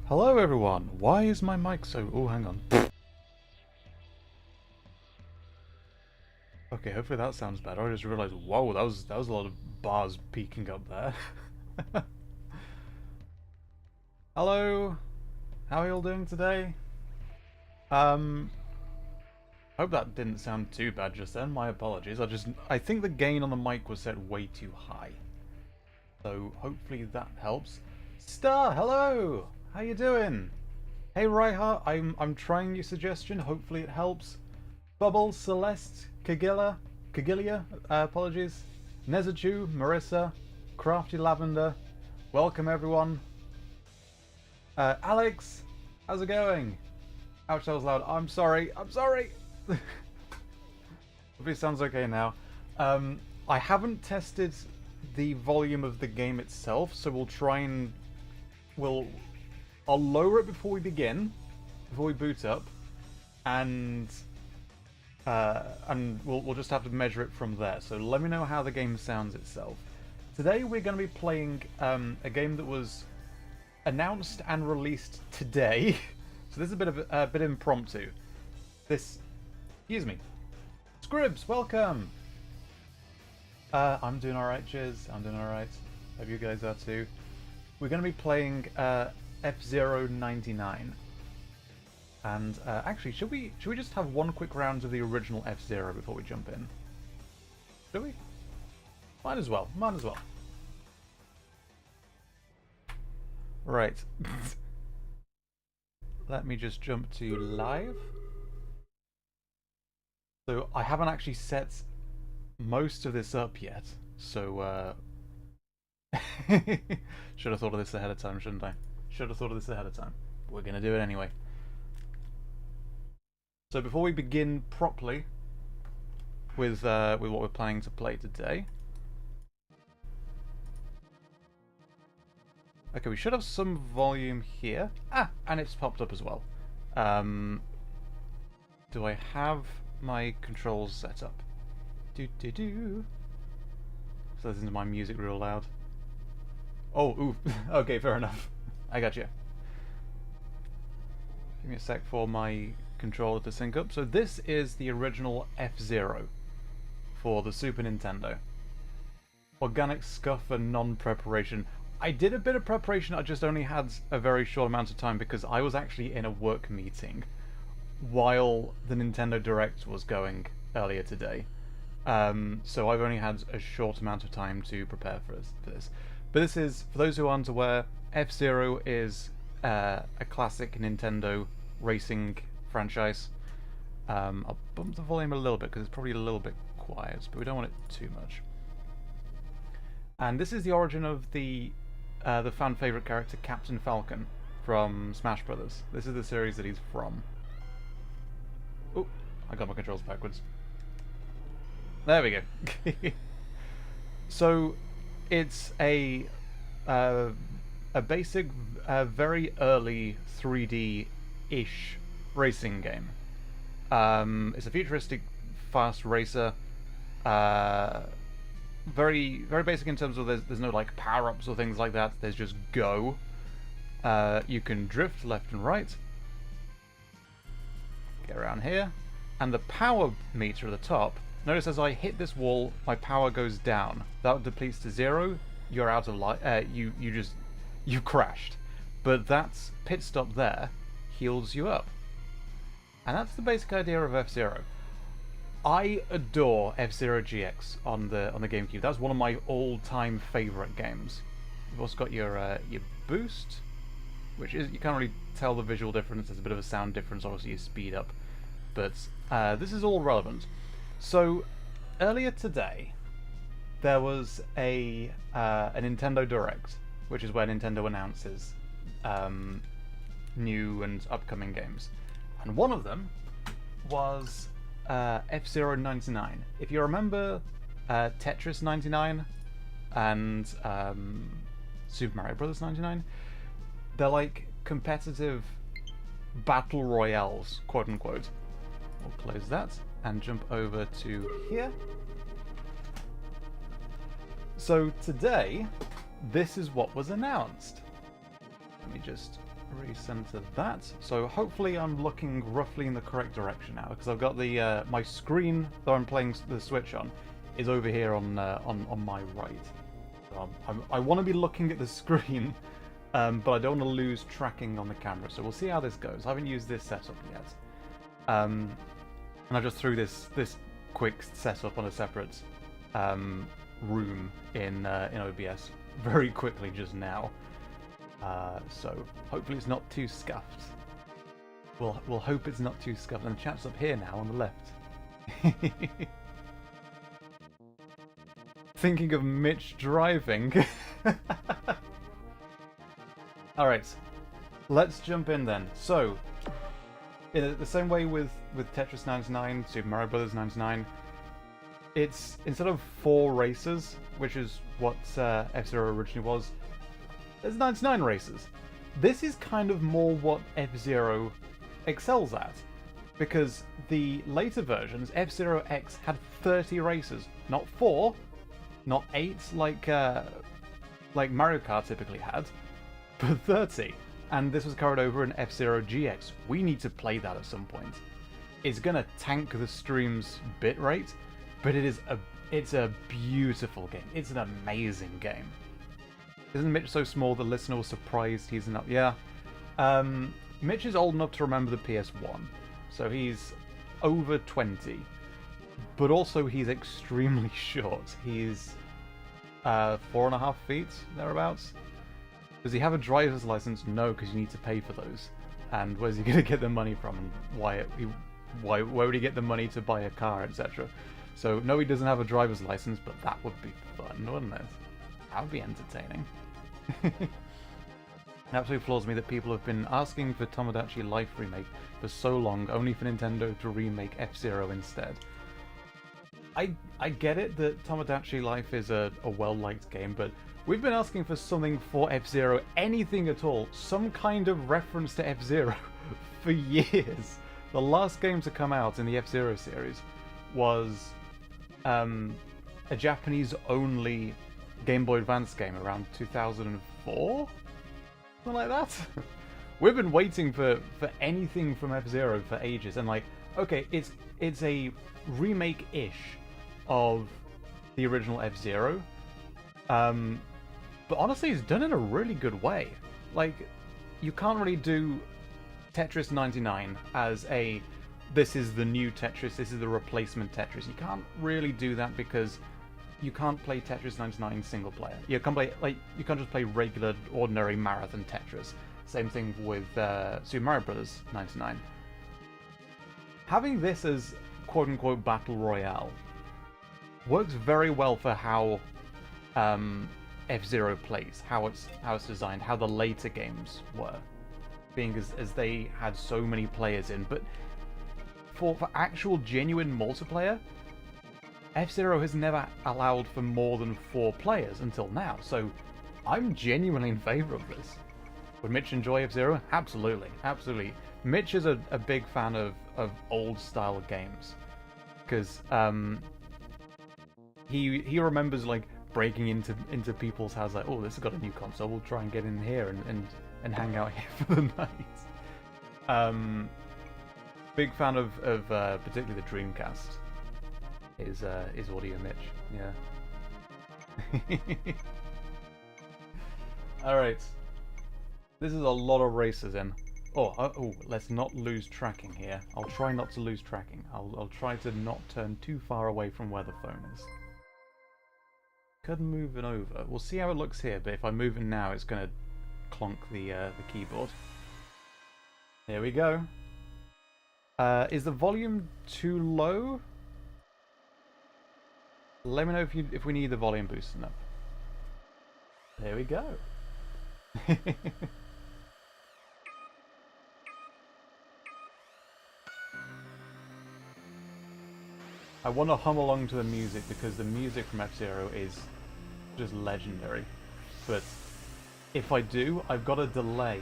Hello everyone, why is my mic so... Oh, hang on. Okay, hopefully that sounds better. I just realised, whoa, that was a lot of bars peeking up there. Hello, how are you all doing today? Hope that didn't sound too bad just then, my apologies. I think the gain on the mic was set way too high. So hopefully that helps. Star, hello! How you doing? Hey Reinhardt, I'm trying your suggestion, hopefully it helps. Bubbles, Celeste, Kagilia, apologies. Nezachu, Marissa, Crafty Lavender, welcome everyone. Alex, how's it going? Ouch, that was loud. I'm sorry. Hopefully it sounds okay now. I haven't tested the volume of the game itself, so we'll try and... I'll lower it before we begin, before we boot up, and we'll just have to measure it from there. So let me know how the game sounds itself. Today we're going to be playing a game that was announced and released today. So this is a bit impromptu. Excuse me. Scribs, welcome. I'm doing all right. Cheers. I'm doing all right. Hope you guys are too. We're going to be playing F-Zero 99. And actually, should we just have one quick round of the original F-Zero before we jump in? Should we? Might as well. Might as well. Right. Let me just jump to live. So I haven't actually set most of this up yet, so should have thought of this ahead of time, shouldn't I? Should have thought of this ahead of time. We're gonna do it anyway. So before we begin properly with what we're planning to play today. Okay, we should have some volume here. Ah, and it's popped up as well. Do I have my controls set up? So listen to my music real loud. Oh, ooh. Okay, fair enough. I got you. Give me a sec for my controller to sync up. So this is the original F-Zero for the Super Nintendo. Organic scuff and non-preparation. I did a bit of preparation, I just only had a very short amount of time because I was actually in a work meeting while the Nintendo Direct was going earlier today. So I've only had a short amount of time to prepare for this. But this is, for those who aren't aware, F-Zero is a classic Nintendo racing franchise. I'll bump the volume a little bit because it's probably a little bit quiet, but we don't want it too much. And this is the origin of the fan favorite character Captain Falcon from Smash Brothers. This is the series that he's from. Oh, I got my controls backwards. There we go. So it's a basic, very early 3D-ish racing game. It's a futuristic, fast racer. Very basic in terms of there's no like power-ups or things like that. There's just go. You can drift left and right. Get around here, and the power meter at the top. Notice as I hit this wall, my power goes down. That depletes to 0. You're out of life. You crashed. But that pit stop there heals you up, and that's the basic idea of F-Zero. I adore F-Zero GX on the GameCube. That's one of my all-time favorite games. You've also got your boost, which is, you can't really tell the visual difference. There's a bit of a sound difference. Obviously, you speed up, but this is all relevant. So earlier today, there was a Nintendo Direct, which is where Nintendo announces new and upcoming games, and one of them was F-Zero 99. If you remember Tetris 99 and Super Mario Bros. 99, they're like competitive battle royales, quote unquote. We'll close that and jump over to here. So today, this is what was announced. Let me just recenter that. So hopefully I'm looking roughly in the correct direction now, because I've got the my screen that I'm playing the Switch on is over here on my right. So I want to be looking at the screen, but I don't want to lose tracking on the camera. So we'll see how this goes. I haven't used this setup yet, and I just threw this quick setup on a separate room in OBS very quickly just now. So hopefully it's not too scuffed. We'll hope it's not too scuffed. And the chap's up here now on the left. Thinking of Mitch driving. Alright, let's jump in then. So, in the same way with Tetris 99, Super Mario Bros. 99, it's instead of 4 races, which is what F-Zero originally was, there's 99 races. This is kind of more what F-Zero excels at, because the later versions, F-Zero X, had 30 races, not 4, not 8 like Mario Kart typically had, but 30. And this was carried over in F-Zero GX. We need to play that at some point. It's gonna tank the stream's bitrate, but it's a beautiful game. It's an amazing game. Isn't Mitch so small the listener was surprised he's not? Yeah. Mitch is old enough to remember the PS1, so he's over 20. But also he's extremely short. He's 4.5 feet, thereabouts. Does he have a driver's license? No, because you need to pay for those. And where's he going to get the money from? And where would he get the money to buy a car, etc.? So no, he doesn't have a driver's license, but that would be fun, wouldn't it? That would be entertaining. It absolutely floors me that people have been asking for Tomodachi Life remake for so long, only for Nintendo to remake F-Zero instead. I get it that Tomodachi Life is a well-liked game, but we've been asking for something for F-Zero, anything at all, some kind of reference to F-Zero for years. The last game to come out in the F-Zero series was a Japanese-only Game Boy Advance game around 2004? Something like that? We've been waiting for anything from F-Zero for ages, and like, okay, it's a remake-ish of the original F-Zero, but honestly it's done in a really good way. Like, you can't really do Tetris 99 as this is the new Tetris, this is the replacement Tetris. You can't really do that because you can't play Tetris 99 single player. You can't just play regular, ordinary marathon Tetris. Same thing with Super Mario Bros. 99. Having this as quote-unquote battle royale works very well for how F-Zero plays, how it's designed, how the later games were, being as they had so many players in. But for actual genuine multiplayer, F-Zero has never allowed for more than 4 players until now, so I'm genuinely in favour of this. Would Mitch enjoy F-Zero? Absolutely, absolutely. Mitch is a big fan of old style games, because he remembers like breaking into people's houses, like, oh, this has got a new console, we'll try and get in here and hang out here for the night. Big fan of particularly the Dreamcast. Is Audio Mitch, yeah. Alright. This is a lot of races in. Oh, let's not lose tracking here. I'll try not to lose tracking. I'll try to not turn too far away from where the phone is. Could move it over. We'll see how it looks here, but if I move it now, it's going to clonk the keyboard. Here we go. Is the volume too low? Let me know if we need the volume boosting up. There we go. I want to hum along to the music because the music from F-Zero is just legendary. But if I do, I've got a delay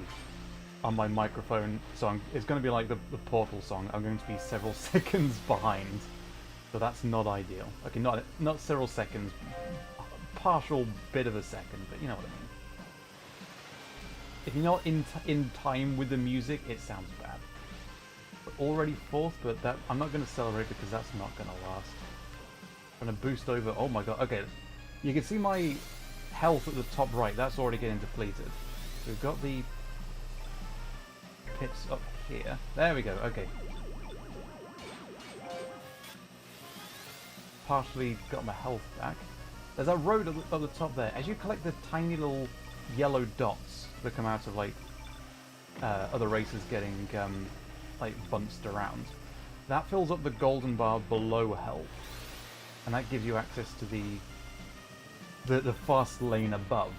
on my microphone, so it's going to be like the Portal song. I'm going to be several seconds behind. So that's not ideal. Okay, not several seconds, partial bit of a second, but you know what I if you're not in time with the music, it sounds bad. But already 4th, but that I'm not going to celebrate because that's not going to last. I'm going to boost over. Oh my god. Okay, you can see my health at the top right. That's already getting depleted. So we've got the pits up here. There we go. Okay. Partially got my health back. There's a road at the top there. As you collect the tiny little yellow dots that come out of like other races getting like bunched around, that fills up the golden bar below health, and that gives you access to the fast lane above,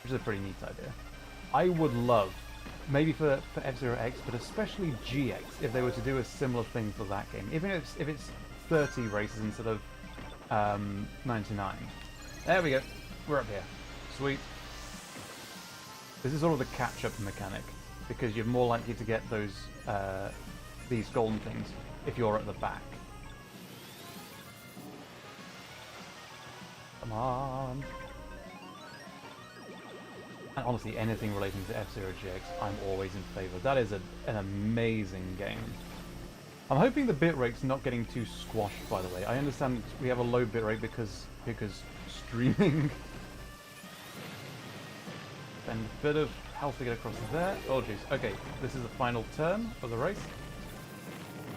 which is a pretty neat idea. I would love, maybe for F-Zero X, but especially GX, if they were to do a similar thing for that game. Even if it's 30 races instead of 99. There we go. We're up here. Sweet. This is sort of the catch-up mechanic, because you're more likely to get those these golden things if you're at the back. Come on. And honestly, anything relating to F-Zero GX, I'm always in favour. That is an amazing game. I'm hoping the bitrate's not getting too squashed, by the way. I understand we have a low bitrate because streaming. Spend a bit of health to get across there. Oh jeez. Okay, this is the final turn of the race.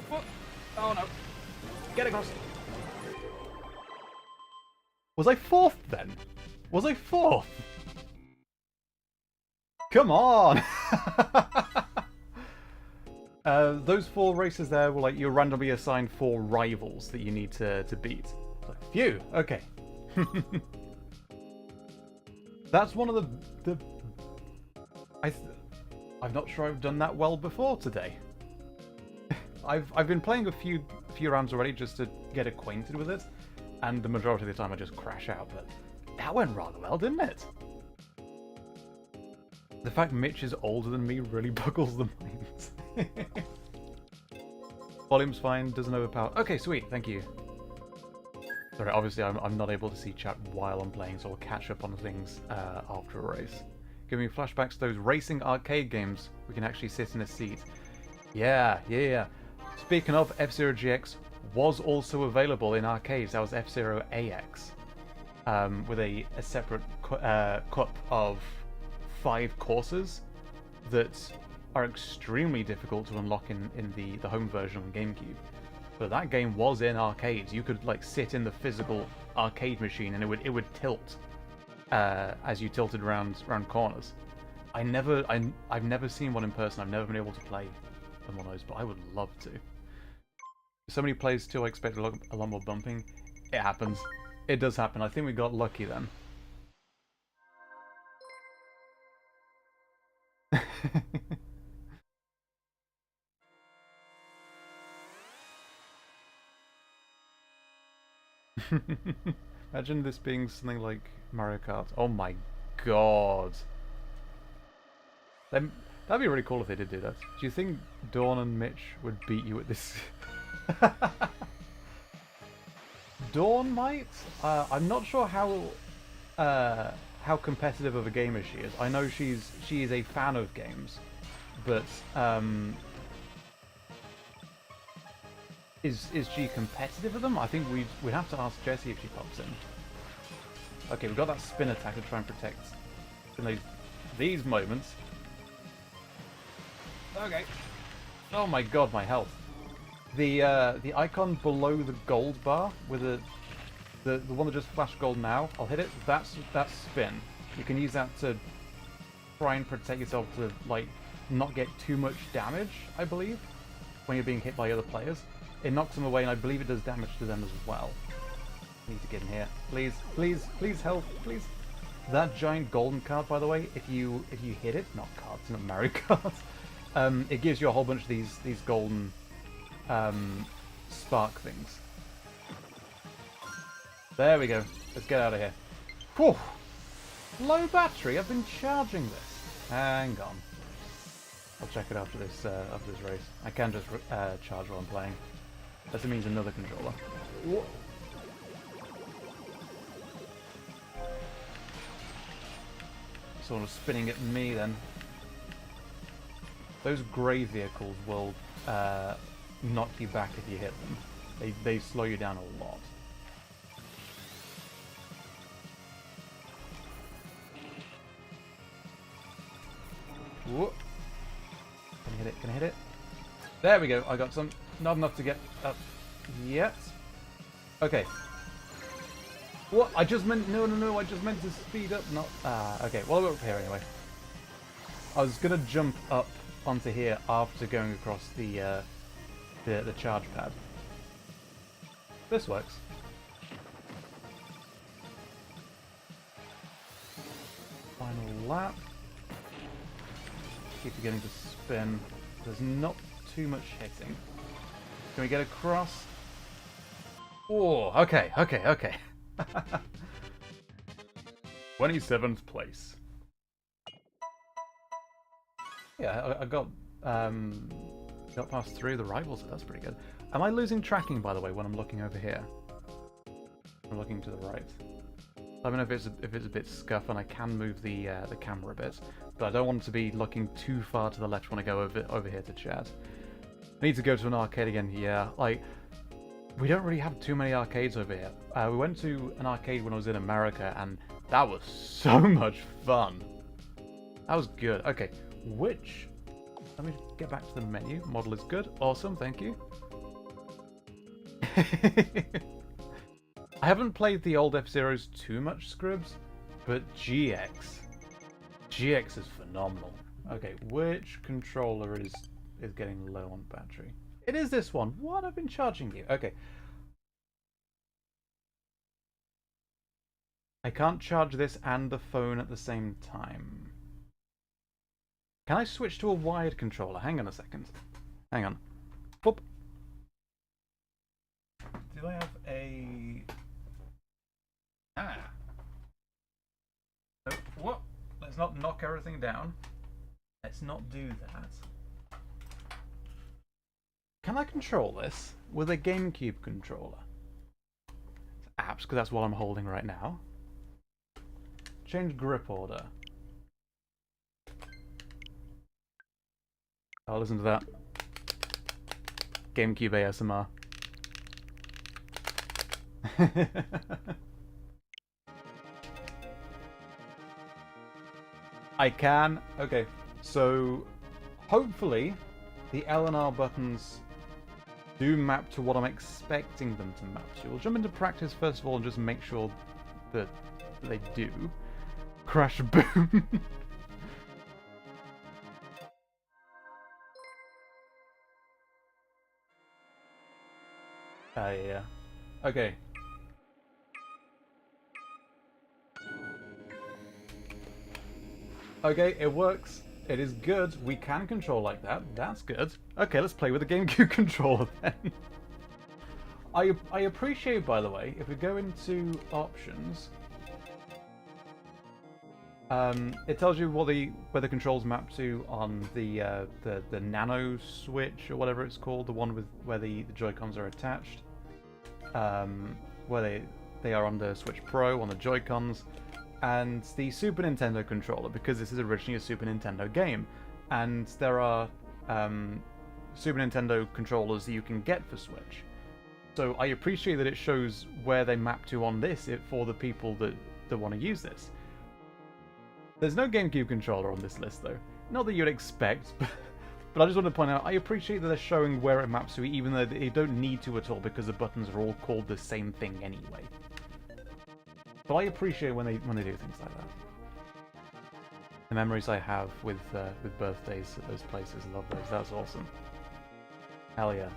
What? Oh no. Get across. Was I 4th then? Was I 4th? Come on! Those 4 races there were like you're randomly assigned 4 rivals that you need to beat. So, phew, okay. That's one of the I'm not sure I've done that well before today. I've been playing a few rounds already just to get acquainted with it, and the majority of the time I just crash out, but that went rather well, didn't it? The fact Mitch is older than me really boggles the mind. Volume's fine, doesn't overpower. Okay, sweet, thank you. Sorry, obviously I'm not able to see chat while I'm playing, so I'll catch up on things after a race. Giving me flashbacks to those racing arcade games. We can actually sit in a seat. Yeah. Speaking of, F-Zero GX was also available in arcades. That was F-Zero AX. With a separate cup of 5 courses that are extremely difficult to unlock in the home version on GameCube. But that game was in arcades. You could like sit in the physical arcade machine and it would tilt as you tilted around corners. I've never seen one in person. I've never been able to play on one of those, but I would love to. If somebody plays too, I expect a lot more bumping. It happens. It does happen. I think we got lucky then. Imagine this being something like Mario Kart. Oh my god. That'd be really cool if they did do that. Do you think Dawn and Mitch would beat you at this? Dawn might? I'm not sure how competitive of a gamer she is. I know she is a fan of games, but is she competitive with them? I think we'd have to ask Jessie if she pops in. Okay, we've got that spin attack to try and protect in these moments. Okay. Oh my god, my health. The icon below the gold bar with the one that just flashed gold now, I'll hit it. That's spin. You can use that to try and protect yourself to like not get too much damage, I believe, when you're being hit by other players. It knocks them away, and I believe it does damage to them as well. I need to get in here. Please, please, please help, please. That giant golden card, by the way, if you hit it, not cards, not Mario Kart, it gives you a whole bunch of these golden spark things. There we go. Let's get out of here. Whew. Low battery. I've been charging this. Hang on. I'll check it after this race. I can just charge while I'm playing. That means another controller. Whoa. sort of spinning at me then. Those grey vehicles will knock you back if you hit them. They slow you down a lot. Whoop. Can I hit it? Can I hit it? There we go. I got some. Not enough to get up yet. Okay. What? I just meant... No. I just meant to speed up. Not... okay. Well, we're up here anyway. I was going to jump up onto here after going across the charge pad. This works. Final lap. Keep forgetting to spin. There's not too much hitting. Can we get across? Oh, okay. 27th place. Yeah, I got past 3 of the rivals, so that's pretty good. Am I losing tracking, by the way, when I'm looking over here? I'm looking to the right. I don't know if it's a bit scuff, and I can move the camera a bit, but I don't want to be looking too far to the left when I go over here to chat. I need to go to an arcade again. Yeah, like we don't really have too many arcades over here. We went to an arcade when I was in America, and that was so much fun. That was good. Okay, which? Let me get back to the menu. Model is good. Awesome. Thank you. I haven't played the old F-Zeros too much, Scribs, but GX is phenomenal. Okay, which controller is getting low on battery? It is this one. What? I've been charging you. Okay. I can't charge this and the phone at the same time. Can I switch to a wired controller? Hang on a second. Hang on. Whoop. Do I have a... So, what? Let's not knock everything down. Let's not do that. Can I control this with a GameCube controller? Apps, because that's what I'm holding right now. Change grip order. I'll listen to that. GameCube ASMR. I can. Okay, so hopefully the L and R buttons do map to what I'm expecting them to map to. We'll jump into practice first of all and just make sure that they do. Crash boom. Yeah. Okay. Okay, it works. It is good. We can control like that. That's good. Okay, let's play with the GameCube controller then. I appreciate, by the way, if we go into options, it tells you where the controls map to on the Nano Switch or whatever it's called, the one where the Joy-Cons are attached, where they are on the Switch Pro on the Joy-Cons. And the Super Nintendo controller, because this is originally a Super Nintendo game, and there are Super Nintendo controllers that you can get for Switch. So I appreciate that it shows where they map to on this for the people that want to use this. There's no GameCube controller on this list though. Not that you'd expect, but I just want to point out, I appreciate that they're showing where it maps to, even though they don't need to at all, because the buttons are all called the same thing anyway. But I appreciate when they do things like that. The memories I have with birthdays at those places, I love those. That's awesome. Hell yeah.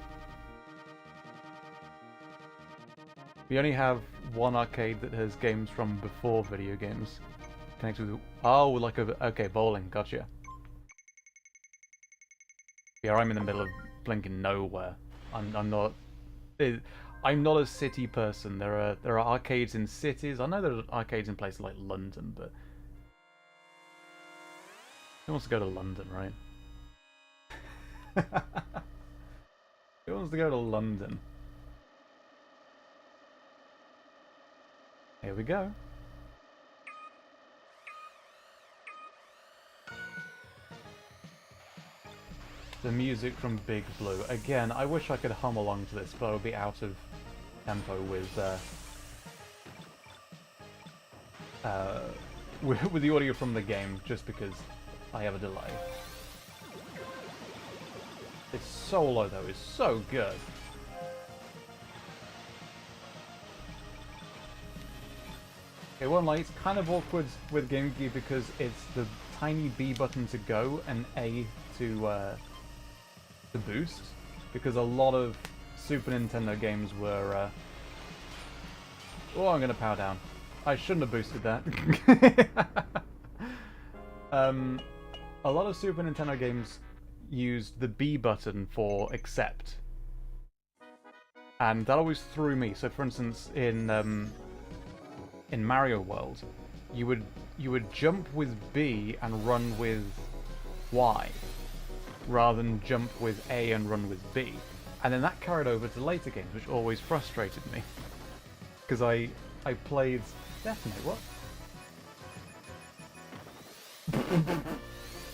We only have one arcade that has games from before video games connected with. Oh, like okay, bowling. Gotcha. Yeah, I'm in the middle of blinking nowhere. I'm not. I'm not a city person. There are arcades in cities. I know there are arcades in places like London, but who wants to go to London, right? Who wants to go to London? Here we go. The music from Big Blue. Again, I wish I could hum along to this, but I would be out of tempo with the audio from the game, just because I have a delay. This solo, though, is so good. It won't lie, it's kind of awkward with GameCube because it's the tiny B button to go and A to boost, because a lot of Super Nintendo games were... Oh, I'm gonna power down. I shouldn't have boosted that. A lot of Super Nintendo games used the B button for accept. And that always threw me. So for instance, in Mario World, you would jump with B and run with Y, rather than jump with A and run with B. And then that carried over to later games, which always frustrated me. Because I played... Detonate, what?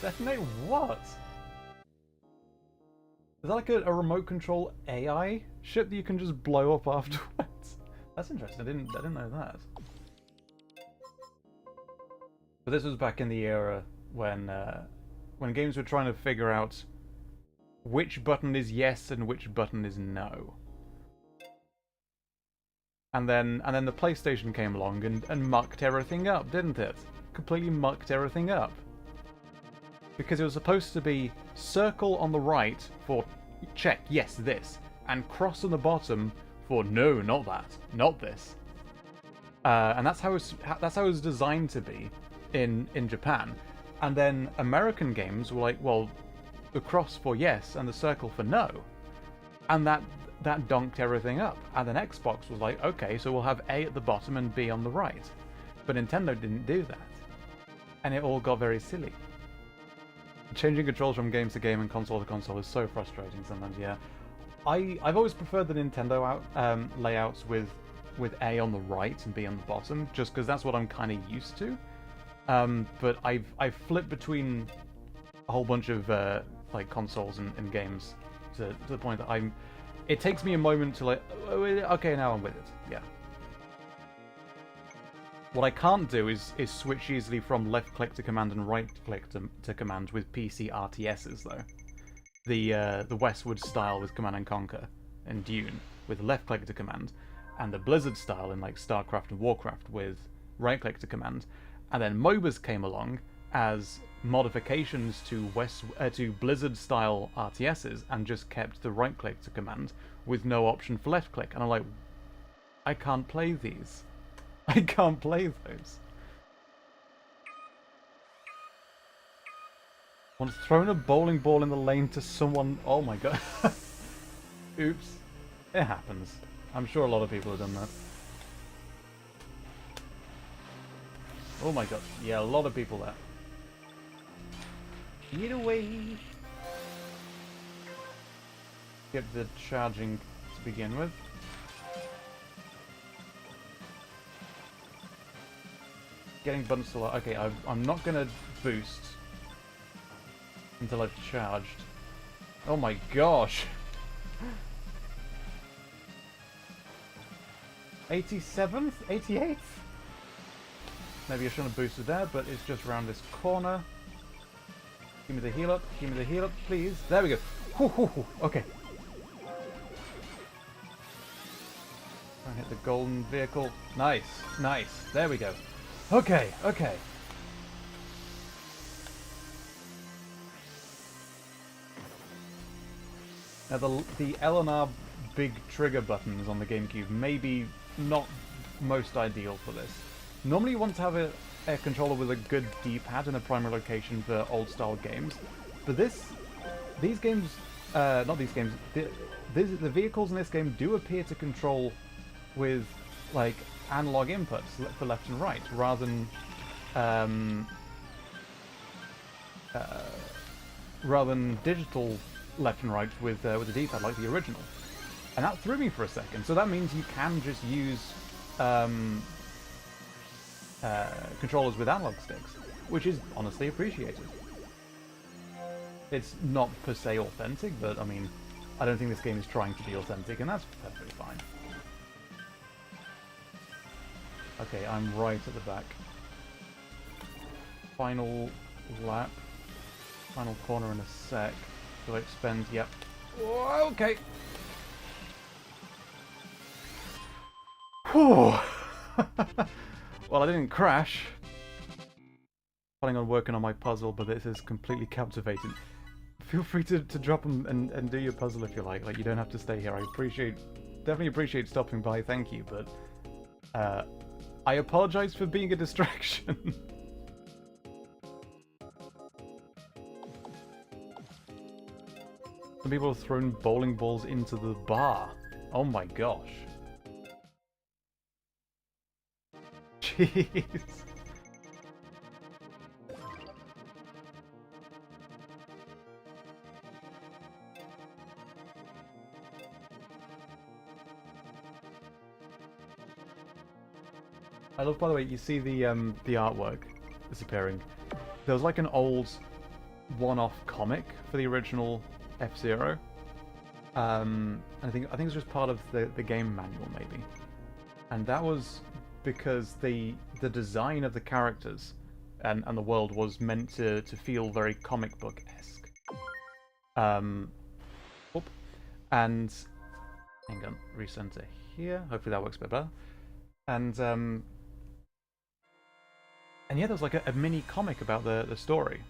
Detonate what? Is that like a remote control AI ship that you can just blow up afterwards? That's interesting, I didn't know that. But this was back in the era when games were trying to figure out which button is yes and which button is no. And then the PlayStation came along and mucked everything up, didn't it? Completely mucked everything up. Because it was supposed to be circle on the right for check, yes, this, and cross on the bottom for no, not that, not this. And that's how it was designed to be in Japan. And then American games were like, well, the cross for yes and the circle for no. And that donked everything up. And then Xbox was like, okay, so we'll have A at the bottom and B on the right. But Nintendo didn't do that. And it all got very silly. Changing controls from game to game and console to console is so frustrating sometimes, yeah. I've always preferred the Nintendo layouts with A on the right and B on the bottom, just because that's what I'm kind of used to. But I've flipped between a whole bunch of like consoles and games to the point that it takes me a moment to like, okay, now I'm with it. Yeah. What I can't do is switch easily from left click to command and right click to command with PC RTSs though. The Westwood style with Command and Conquer and Dune with left click to command, and the Blizzard style in like StarCraft and Warcraft with right click to command. And then MOBAs came along as modifications to Blizzard style RTSs and just kept the right click to command with no option for left click. And I'm like, I can't play these. I can't play those. Once thrown a bowling ball in the lane to someone... Oh my god. Oops. It happens. I'm sure a lot of people have done that. Oh my god. Yeah, a lot of people there. Get away! Get the charging to begin with. Getting buttons to... Okay, I'm not gonna boost until I've charged. Oh my gosh! 87th? 88th? Maybe I shouldn't have boosted there, but it's just around this corner. Give me the heal up, please. There we go. Okay. Try and hit the golden vehicle. Nice, nice. There we go. Okay, okay. Now the L and R big trigger buttons on the GameCube may be not most ideal for this. Normally you want to have a controller with a good D-pad in a primary location for old-style games, but these games, not these games, the vehicles in this game do appear to control with, like, analog inputs for left and right, rather than digital left and right with the D-pad like the original. And that threw me for a second, so that means you can just use controllers with analog sticks, which is honestly appreciated. It's not per se authentic, but I mean, I don't think this game is trying to be authentic, and that's perfectly fine. Okay, I'm right at the back. Final lap. Final corner in a sec. Do I expend? Yep. Whoa, okay. Whew. Well, I didn't crash. Planning on working on my puzzle, but this is completely captivating. Feel free to drop and do your puzzle if you like. Like, you don't have to stay here. I definitely appreciate stopping by. Thank you, but I apologize for being a distraction. Some people have thrown bowling balls into the bar. Oh my gosh. Jeez. I love, by the way, you see the artwork disappearing. There was like an old one-off comic for the original F-Zero. I think it was just part of the game manual, maybe. And that was because the design of the characters and the world was meant to feel very comic book-esque. And hang on, recenter here. Hopefully that works a bit better. And yeah, there was like a mini comic about the story.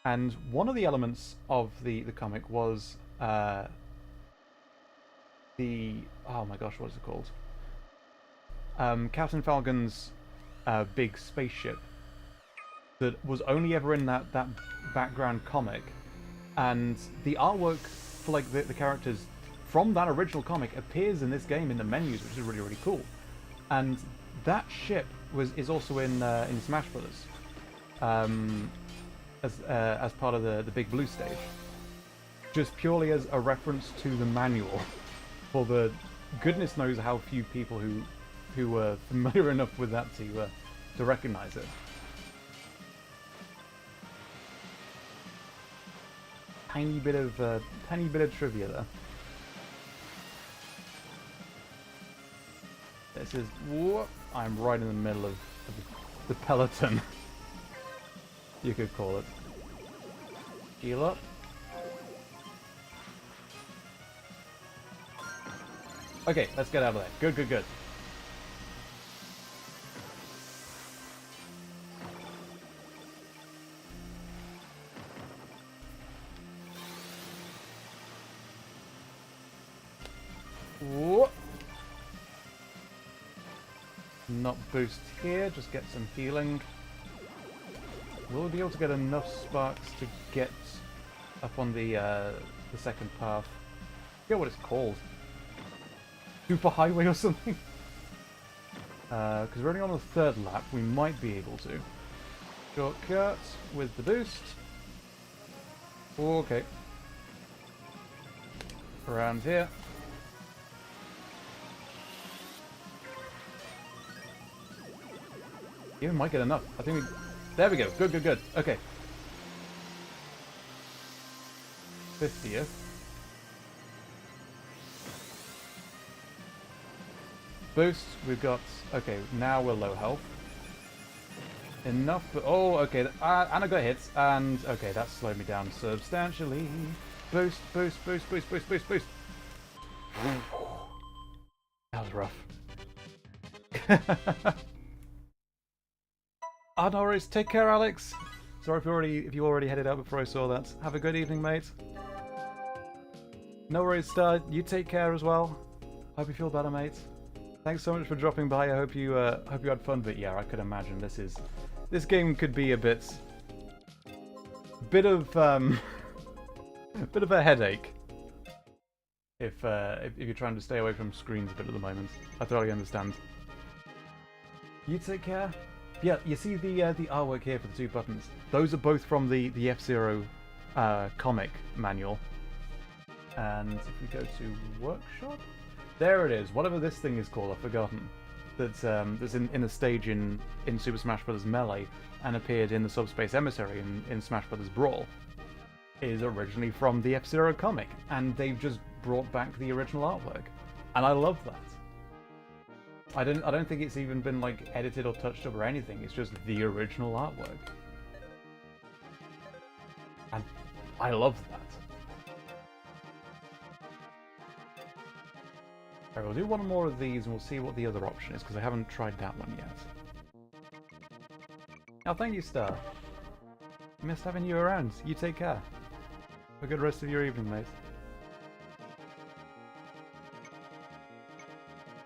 And one of the elements of the comic was oh my gosh, what is it called? Captain Falcon's big spaceship that was only ever in that background comic, and the artwork for like the characters from that original comic appears in this game in the menus, which is really, really cool. And that ship is also in Smash Brothers, as part of the Big Blue stage, just purely as a reference to the manual. For the goodness knows how few people who were familiar enough with that to recognize it. Tiny bit of trivia there. This is whoop. I'm right in the middle of the peloton. You could call it. Heal up. Okay, let's get out of there. Good. Whoop. Not boost here, just get some healing. We'll be able to get enough sparks to get up on the second path. I forget what it's called. Super highway or something? Because we're only on the third lap, we might be able to. Shortcut with the boost. Okay. Around here. Even might get enough. I think we... There we go. Good. Okay. 50th. Boost. We've got... Okay, now we're low health. Enough, but... Oh, okay. And I got hits. And, okay, that slowed me down substantially. Boost. That was rough. Ah, no worries. Take care, Alex. Sorry if you already headed out before I saw that. Have a good evening, mate. No worries, Star. You take care as well. Hope you feel better, mate. Thanks so much for dropping by. I hope you had fun. But yeah, I could imagine this game could be a bit of bit of a headache if you're trying to stay away from screens a bit at the moment. I totally understand. You take care. Yeah, you see the artwork here for the two buttons. Those are both from the F-Zero comic manual. And if we go to workshop, there it is. Whatever this thing is called, I've forgotten. That's in a stage in Super Smash Bros. Melee and appeared in the Subspace Emissary in Smash Bros. Brawl. is originally from the F-Zero comic, and they've just brought back the original artwork, and I love that. I don't think it's even been like edited or touched up or anything. It's just the original artwork, and I love that. Alright, we'll do one more of these and we'll see what the other option is, because I haven't tried that one yet. Oh, thank you, Star. Missed having you around. You take care. Have a good rest of your evening, mate.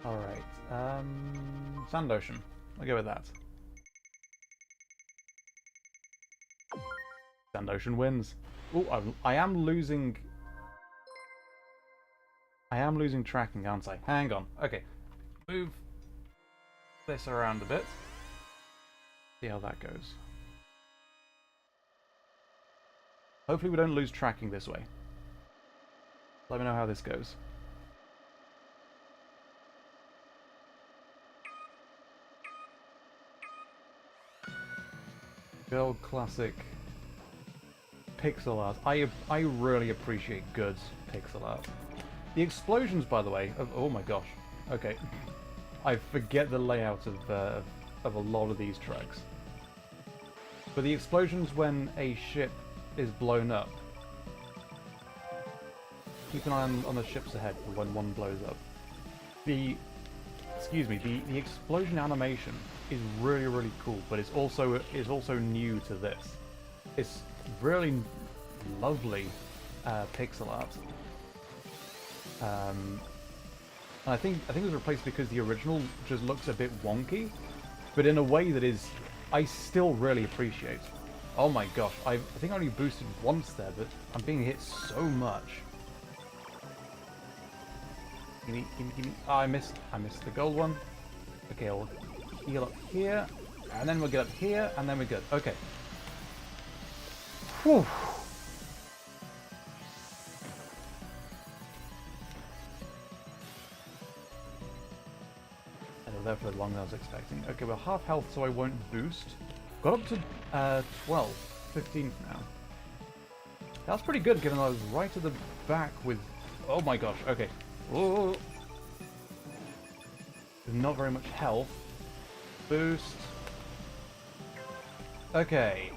Alright, Sand Ocean. I'll go with that. Sand Ocean wins. Oh, I am losing tracking, aren't I? Hang on. Okay. Move this around a bit. See how that goes. Hopefully we don't lose tracking this way. Let me know how this goes. Good old classic pixel art. I really appreciate good pixel art. The explosions, by the way, oh my gosh. Okay. I forget the layout of a lot of these tracks. But the explosions when a ship is blown up. Keep an eye on the ships ahead for when one blows up. The explosion animation is really, really cool, but it's also new to this. It's really lovely pixel art. And I think it was replaced because the original just looks a bit wonky, but in a way that is I still really appreciate. Oh my gosh, I think I only boosted once there, but I'm being hit so much. Gimme. Oh, I missed the gold one. Okay, I'll heal up here, and then we'll get up here, and then we're good. Okay. Whew. There for as long as I was expecting. Okay, we're half health, so I won't boost. Got up to 12, 15 for now. That's pretty good, given I was right at the back with... Oh my gosh, okay. Oh. There's not very much health. Boost. Okay.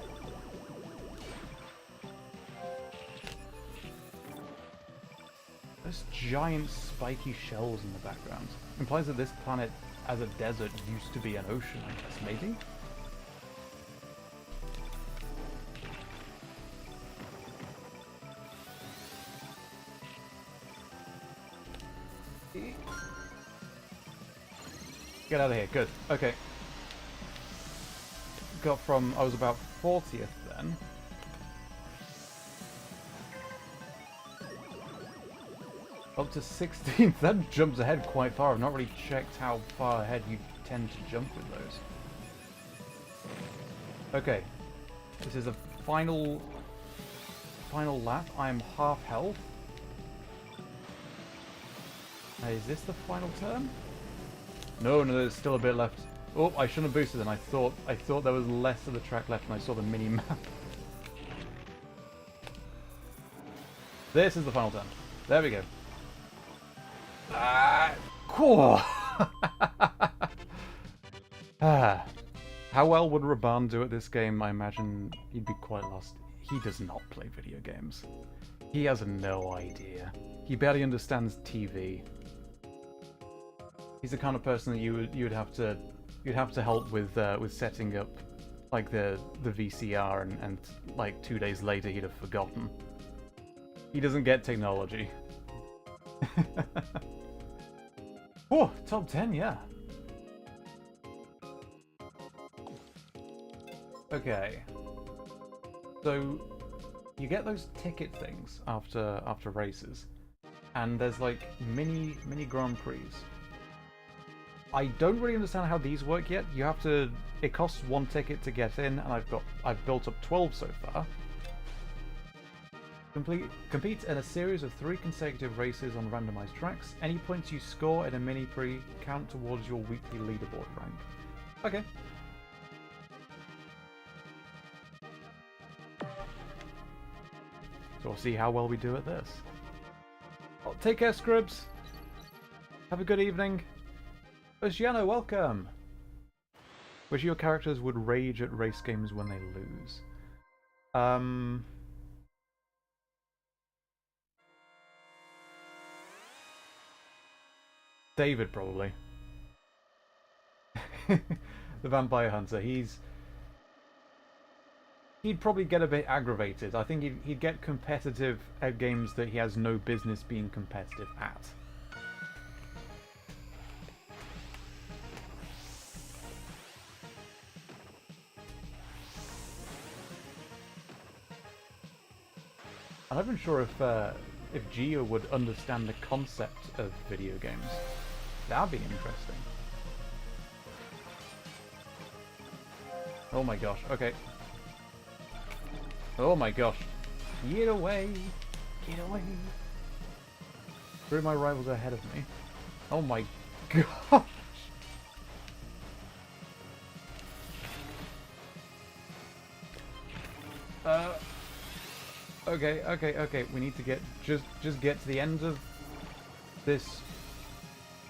Those giant spiky shells in the background implies that this planet as a desert used to be an ocean, I guess, maybe? Get out of here, good. Okay. Got from, I was about 40th then. Up to 16th, that jumps ahead quite far. I've not really checked how far ahead you tend to jump with those. Okay, this is a final lap. I'm half health. Is this the final turn? No, there's still a bit left. Oh, I shouldn't have boosted then. I thought there was less of the track left when I saw the mini map. This is the final turn. There we go. Cool. How well would Raban do at this game? I imagine he'd be quite lost. He does not play video games. He has no idea. He barely understands TV. He's the kind of person that you'd have to help with setting up like the VCR and like 2 days later he'd have forgotten. He doesn't get technology. Oh, top 10, yeah. Okay. So you get those ticket things after races, and there's like mini Grand Prix. I don't really understand how these work yet. You have to. It costs 1 ticket to get in, and I've built up 12 so far. Compete in a series of 3 consecutive races on randomized tracks. Any points you score in a mini pre count towards your weekly leaderboard rank. Okay. So we'll see how well we do at this. Well, take care, Scribs. Have a good evening. Oceano, welcome. Which of your characters would rage at race games when they lose? David, probably. The Vampire Hunter. He'd probably get a bit aggravated. I think he'd get competitive at games that he has no business being competitive at. I'm not even sure if Gio would understand the concept of video games. That'd be interesting. Oh my gosh, okay. Oh my gosh. Get away! Get away! Three of my rivals are ahead of me. Oh my gosh! Okay. We need to get just get to the end of this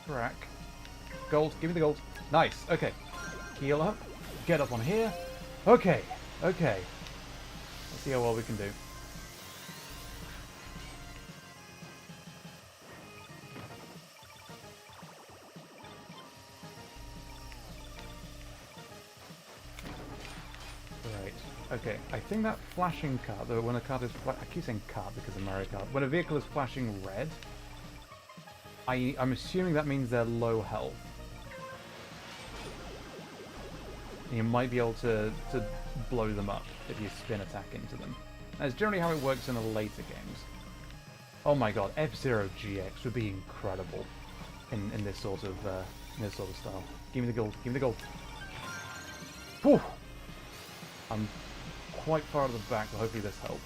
track. Gold, give me the gold. Nice. Okay. Heal up. Get up on here. Okay. Let's see how well we can do. Okay, I think that flashing card, though, when a card is I keep saying card because of Mario Kart. When a vehicle is flashing red, I'm assuming that means they're low health. And you might be able to blow them up if you spin attack into them. That's generally how it works in the later games. Oh my god, F-Zero GX would be incredible in this sort of style. Give me the gold, give me the gold. Whew! I'm quite far to the back, but hopefully this helps.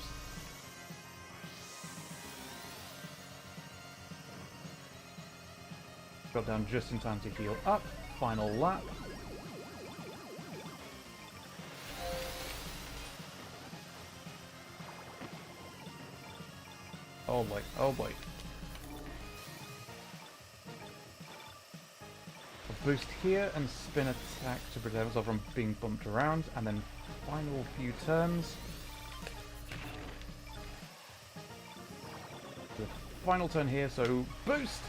Got down just in time to heal up. Final lap. Oh boy, oh boy. I'll boost here and spin attack to protect myself from being bumped around, and then final few turns. The final turn here, so boost!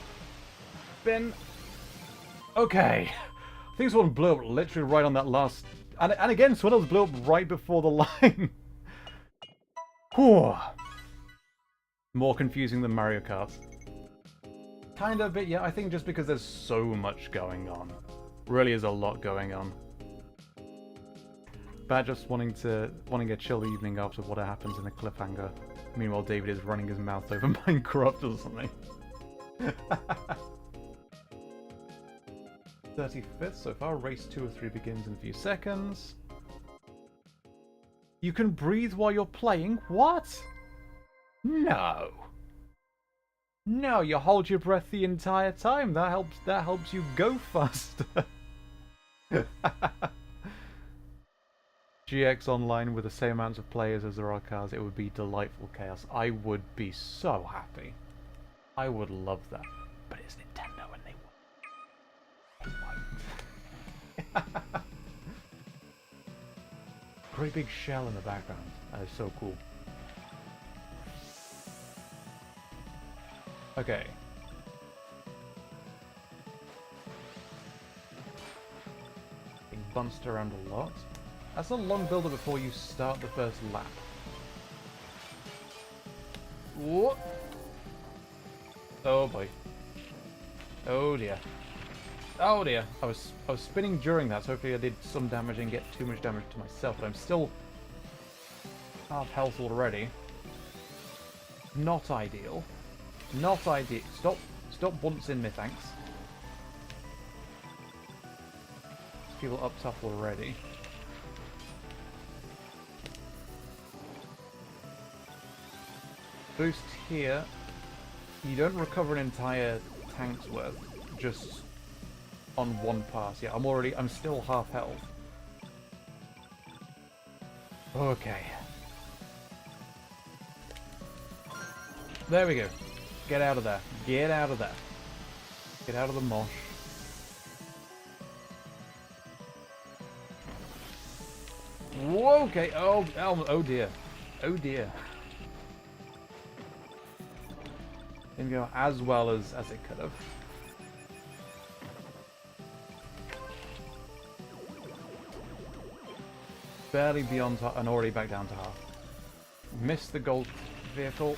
Spin! Okay! I think this one blew up literally right on that last... And again, this one else blew up right before the line! Whew! More confusing than Mario Kart. Kind of, but yeah, I think just because there's so much going on. Really is a lot going on. Bad just wanting a chill evening after what happens in the cliffhanger. Meanwhile, David is running his mouth over Minecraft or something. 35th so far. Race 2 of 3 begins in a few seconds. You can breathe while you're playing? What? No. No, you hold your breath the entire time. That helps you go faster. GX Online with the same amounts of players as there are cars, it would be delightful chaos. I would be so happy. I would love that. But it's Nintendo and they won't. Great big shell in the background. That is so cool. Okay. Being bunched around a lot. That's a long build-up before you start the first lap. Whoop. Oh boy. Oh dear. Oh dear. I was spinning during that, so hopefully I did some damage and get too much damage to myself, but I'm still half health already. Not ideal. Not ideal. Stop bouncing me, thanks. There's people up top already. Boost here. You don't recover an entire tank's worth, just on one pass. Yeah, I'm still half health. Okay. There we go. Get out of there. Get out of there. Get out of the mosh. Whoa, okay. Oh dear. Oh dear. Didn't go as well as it could have. Barely beyond and already back down to half. Missed the gold vehicle.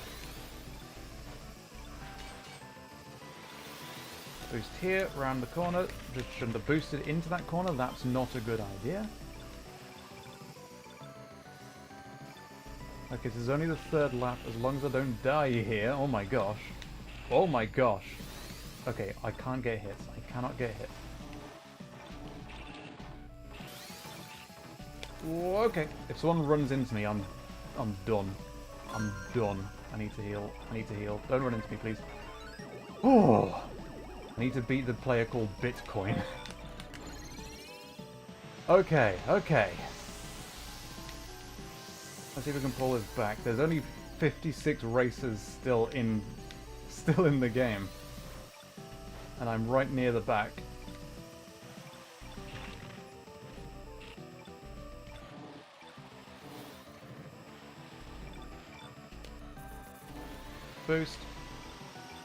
Boost here, around the corner. Just shouldn't have boosted into that corner. That's not a good idea. Okay, this is only the third lap. As long as I don't die here. Oh my gosh. Oh my gosh. Okay, I can't get hit. I cannot get hit. Whoa, okay. If someone runs into me, I'm done. I'm done. I need to heal. I need to heal. Don't run into me, please. Oh. I need to beat the player called Bitcoin. Okay, okay. Let's see if we can pull this back. There's only 56 races still in the game. And I'm right near the back. Boost.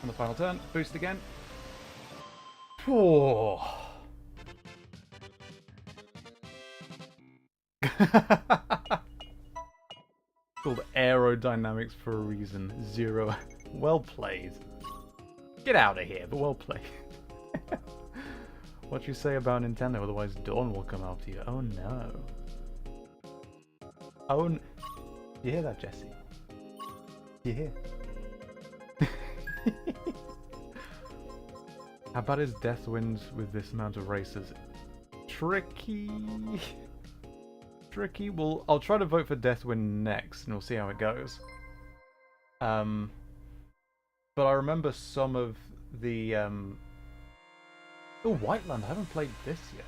On the final turn. Boost again. Oh. Called aerodynamics for a reason. Zero. Well played. Get out of here, but well played. What you say about Nintendo, otherwise Dawn will come after you. Oh no. Oh you hear that, Jesse? You hear? How bad is Deathwind with this amount of races? Tricky. Tricky. Well, I'll try to vote for Deathwind next, and we'll see how it goes. But I remember some of the... Oh, Whiteland. I haven't played this yet.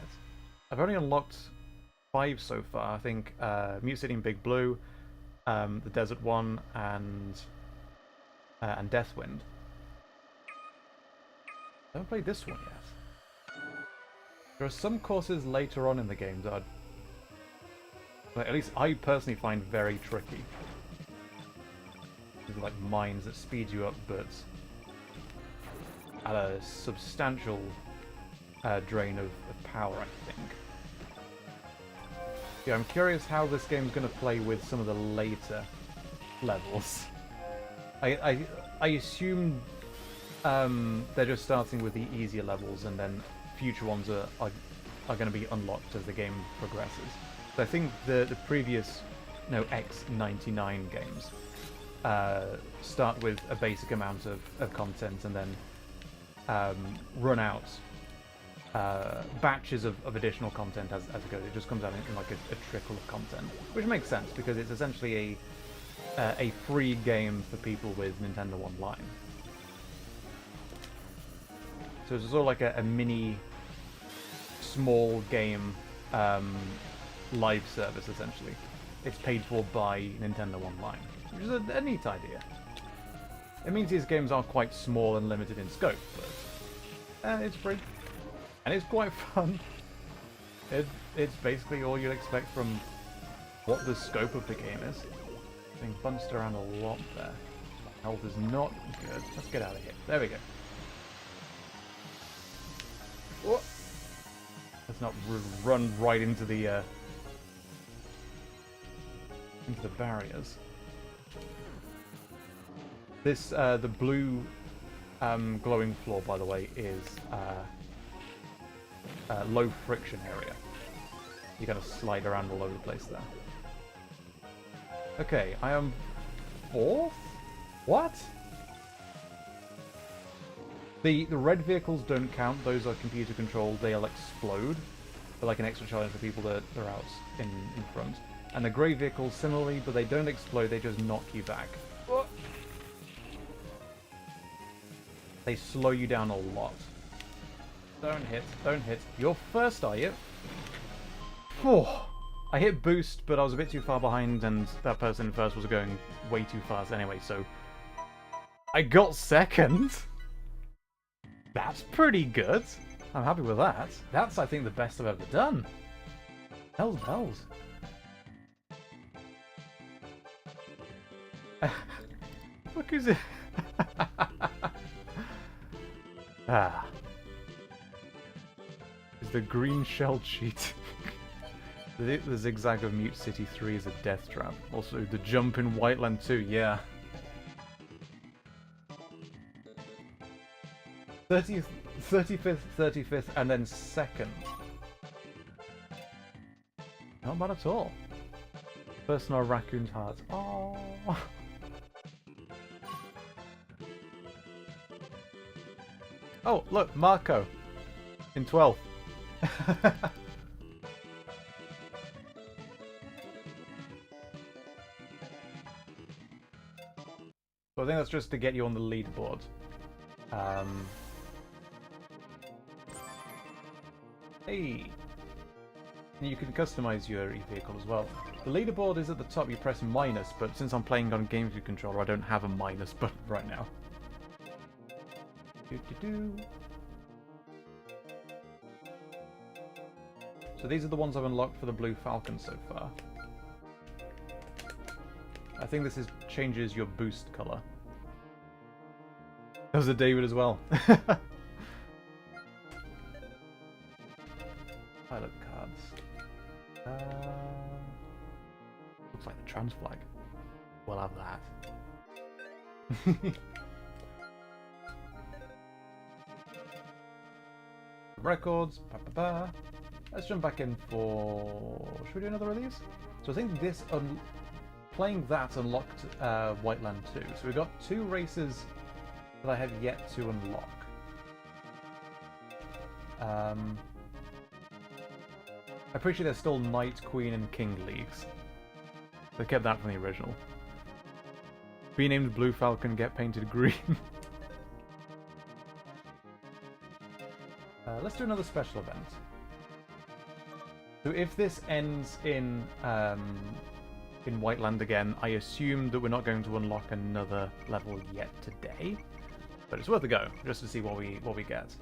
I've only unlocked 5 so far. I think Mute City and Big Blue, the Desert one, and Deathwind. I haven't played this one yet. There are some courses later on in the game that at least I personally find very tricky. These are like mines that speed you up, but at a substantial drain of power, I think. Yeah, I'm curious how this game's going to play with some of the later levels. I assume they're just starting with the easier levels, and then future ones are going to be unlocked as the game progresses. So I think the previous, X99 games start with a basic amount of content, and then run out batches of additional content as it goes. It just comes out in like a trickle of content, which makes sense because it's essentially a free game for people with Nintendo Online. So it's sort of like a mini, small game live service, essentially. It's paid for by Nintendo Online, which is a neat idea. It means these games are quite small and limited in scope, but it's free. And it's quite fun. It's basically all you'd expect from what the scope of the game is. Being bunched around a lot there. Health is not good. Let's get out of here. There we go. Whoa. Let's not run right into the barriers. This the blue glowing floor, by the way, is low friction area. You kind of slide around all over the place there. Okay, I am 4th? What? The red vehicles don't count. Those are computer controlled. They'll explode. They're like an extra challenge for people that are out in front. And the grey vehicles similarly, but they don't explode. They just knock you back. They slow you down a lot. Don't hit. Don't hit. You're first, are you? Oh, I hit boost, but I was a bit too far behind, and that person first was going way too fast anyway, so I got second. That's pretty good. I'm happy with that. That's, I think, the best I've ever done. Hell's bells. Look who's it. Ah. Is the green shell cheat? The zigzag of Mute City 3 is a death trap. Also, the jump in Whiteland 2, yeah. 30th, 35th, 35th, and then 2nd. Not bad at all. Personal raccoon's heart. Oh. Oh, look, Marco. In 12th. So I think that's just to get you on the leaderboard. Hey! You can customize your e-vehicle as well. The leaderboard is at the top, you press minus, but since I'm playing on GameCube controller, I don't have a minus button right now. So these are the ones I've unlocked for the Blue Falcon so far. I think this changes your boost colour. There's a David as well. Pilot cards. Looks like the trans flag. We'll have that. Records. Let's jump back in for... Should we do another of these? So I think this... Playing that unlocked Whiteland 2. So we've got 2 races that I have yet to unlock. I appreciate there's still Knight, Queen, and King leagues. They kept that from the original. Be named Blue Falcon, get painted green. Let's do another special event. So if this ends in Whiteland again, I assume that we're not going to unlock another level yet today, but it's worth a go just to see what we get.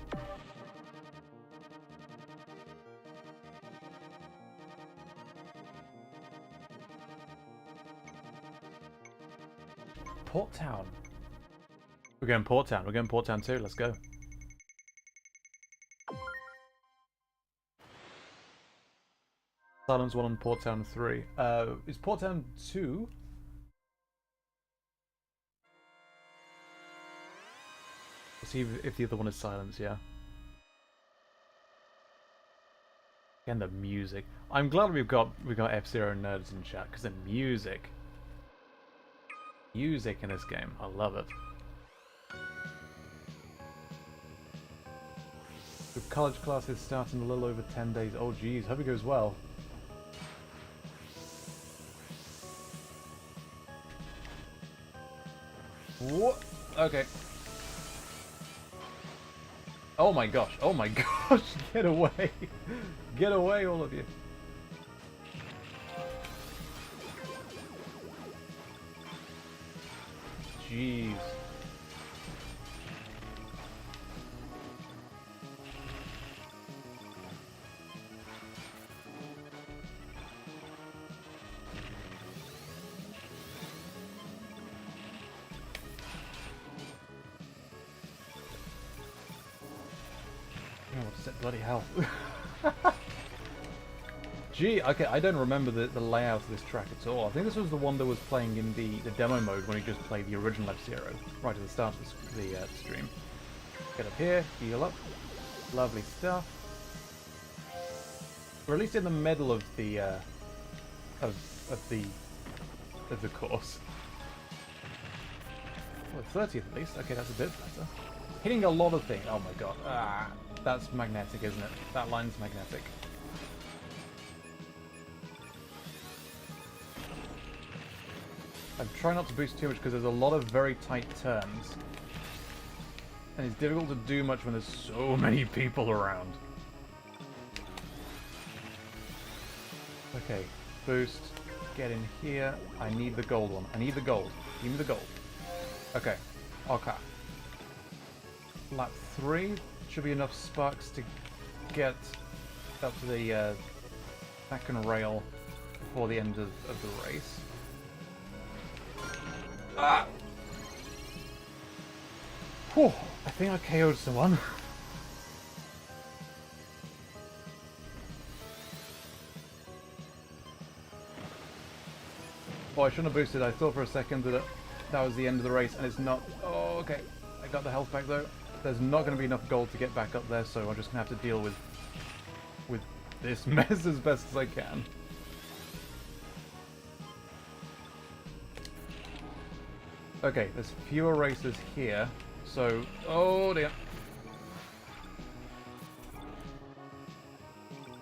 Port Town. We're going Port Town. We're going Port Town 2. Let's go. Silence 1 on Port Town 3. Is Port Town 2? Let's see if the other one is Silence, yeah. And the music. I'm glad we've got F-Zero nerds in chat, because the music in this game, I love it. The college classes start in a little over 10 days. Oh geez, hope it goes well. What? Okay. Oh my gosh, oh my gosh, get away. Get away, all of you. Jeez. Bloody hell. Gee, okay, I don't remember the layout of this track at all. I think this was the one that was playing in the demo mode when you just played the original F-Zero, right at the start of the stream. Get up here, heal up. Lovely stuff. We're at least in the middle of the course. Well, 30th at least. Okay, that's a bit better. Hitting a lot of things. Oh my god. Ah, that's magnetic, isn't it? That line's magnetic. I'm trying not to boost too much because there's a lot of very tight turns. And it's difficult to do much when there's so many people around. Okay, boost. Get in here. I need the gold one. I need the gold. Give me the gold. Okay. Okay. Lap 3 should be enough sparks to get up to the second rail before the end of the race. Ah! Whew, I think I KO'd someone. Oh, I shouldn't have boosted. I thought for a second that that was the end of the race, and it's not. Oh, okay. I got the health back though. There's not going to be enough gold to get back up there, so I'm just going to have to deal with this mess as best as I can. Okay, there's fewer races here, so... Oh dear.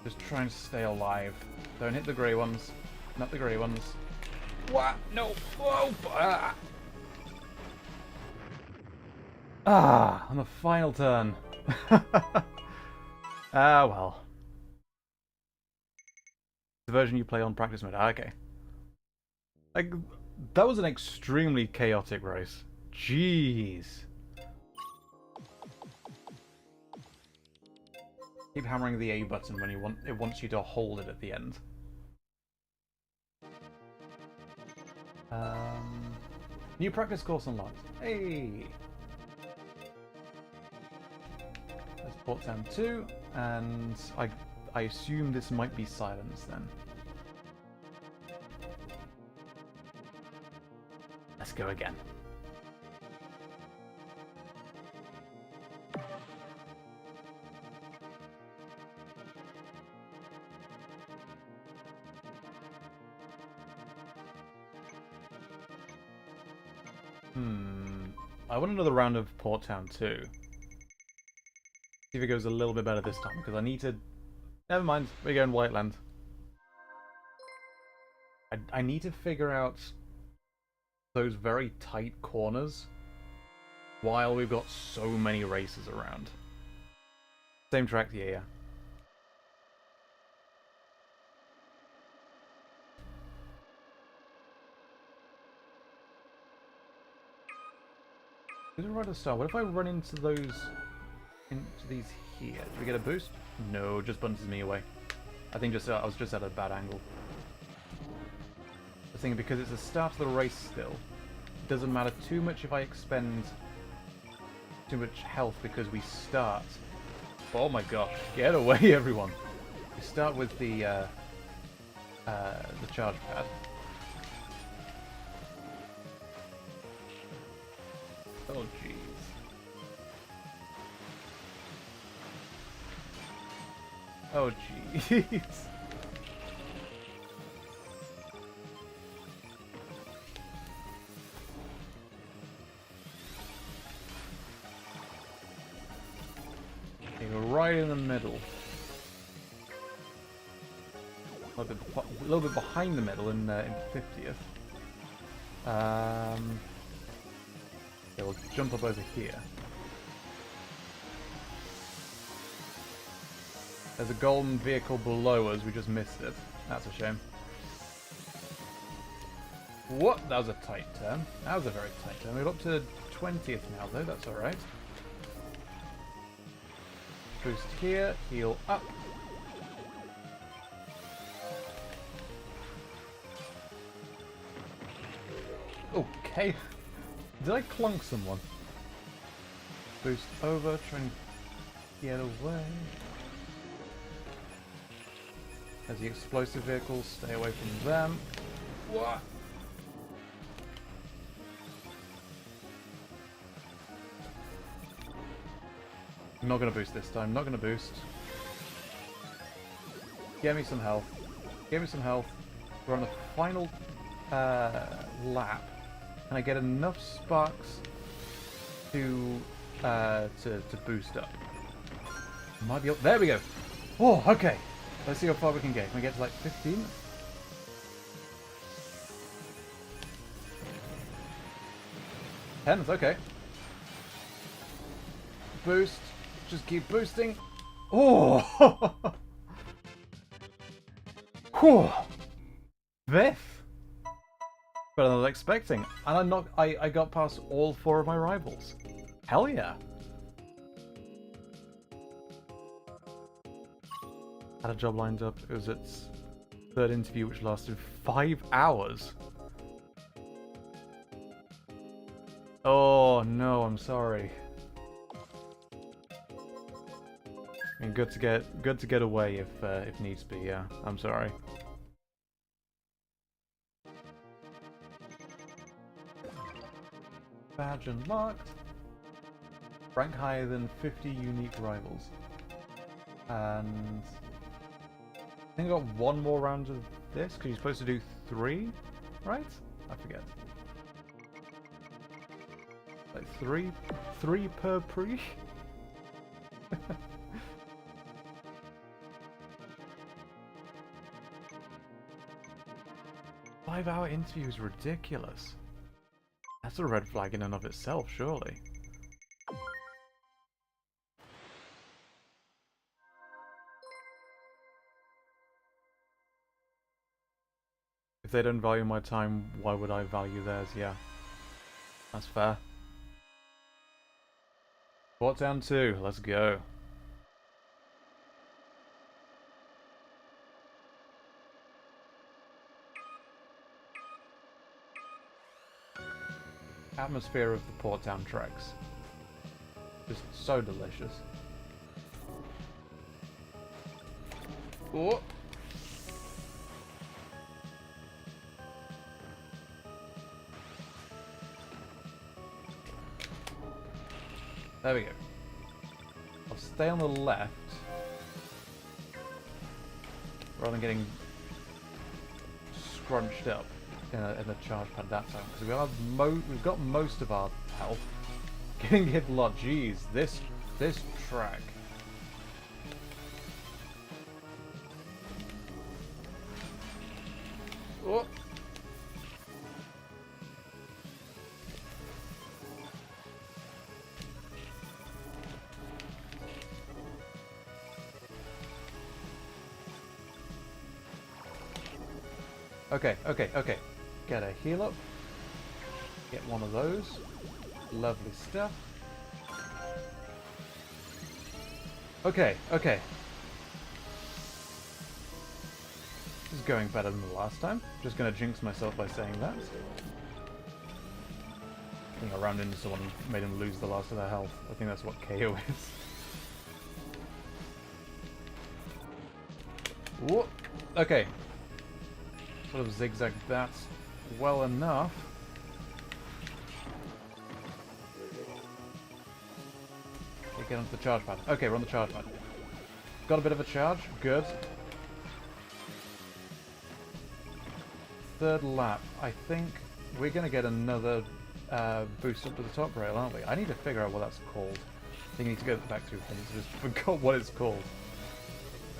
Just trying to stay alive. Don't hit the grey ones. Not the grey ones. What? No! Whoa! On the final turn. Ah, well. The version you play on practice mode. Ah, okay. Like, that was an extremely chaotic race. Jeez. Keep hammering the A button when it wants you to hold it at the end. New practice course unlocked. Hey! There's Port Town 2, and I assume this might be Silence then. Let's go again. I want another round of Port Town 2. See if it goes a little bit better this time, because I need to... Never mind, we're going Whiteland. I need to figure out those very tight corners while we've got so many races around. Same track, yeah. Who's a rider star? What if I run into these here? Do we get a boost? No, just bunches me away. I think I was just at a bad angle. I was thinking because it's the start of the race still, it doesn't matter too much if I expend too much health because we start. Oh my gosh! Get away, everyone! We start with the charge pad. Oh jeez. Oh jeez. You're right in the middle. A little bit behind the middle in 50th. Okay, we'll jump up over here. There's a golden vehicle below us, we just missed it. That's a shame. What? That was a tight turn. That was a very tight turn. We're up to 20th now though, that's alright. Boost here, heal up. Okay. Did I clunk someone? Boost over, try and get away. As the explosive vehicles, stay away from them. What? I'm not going to boost this time, not going to boost. Get me some health. Get me some health. We're on the final lap. Can I get enough sparks to boost up? Might be up. There we go. Oh, okay. Let's see how far we can get. Can we get to like 15? Tenth, okay. Boost. Just keep boosting. Oh! Whew. Fifth. Better than expecting. And I got past all 4 of my rivals. Hell yeah. Had a job lined up. It was its 3rd interview, which lasted 5 hours. Oh no, I'm sorry. I mean, good to get away if needs be. Yeah, I'm sorry. Badge unlocked. Rank higher than 50 unique rivals. And I think I got 1 more round of this, because you're supposed to do 3, right? I forget. Like 3 per pre? 5-hour interview is ridiculous. That's a red flag in and of itself, surely. If they don't value my time, why would I value theirs? Yeah. That's fair. Port down 2, let's go. Atmosphere of the Port Town treks. Just so delicious. Oh. There we go. I'll stay on the left rather than getting scrunched up in a charge pad that time, because we've got most of our health. Getting hit a lot. Jeez, this track. Oh. Okay. Get a heal up. Get one of those. Lovely stuff. Okay. This is going better than the last time. Just gonna jinx myself by saying that. I think I rammed into someone and made him lose the last of their health. I think that's what KO is. Whoop. Okay. Sort of zigzag that well enough. Okay, get onto the charge pad. Okay, we're on the charge pad. Got a bit of a charge. Good. 3rd lap. I think we're going to get another boost up to the top rail, aren't we? I need to figure out what that's called. I think I need to go back through things. I just forgot what it's called.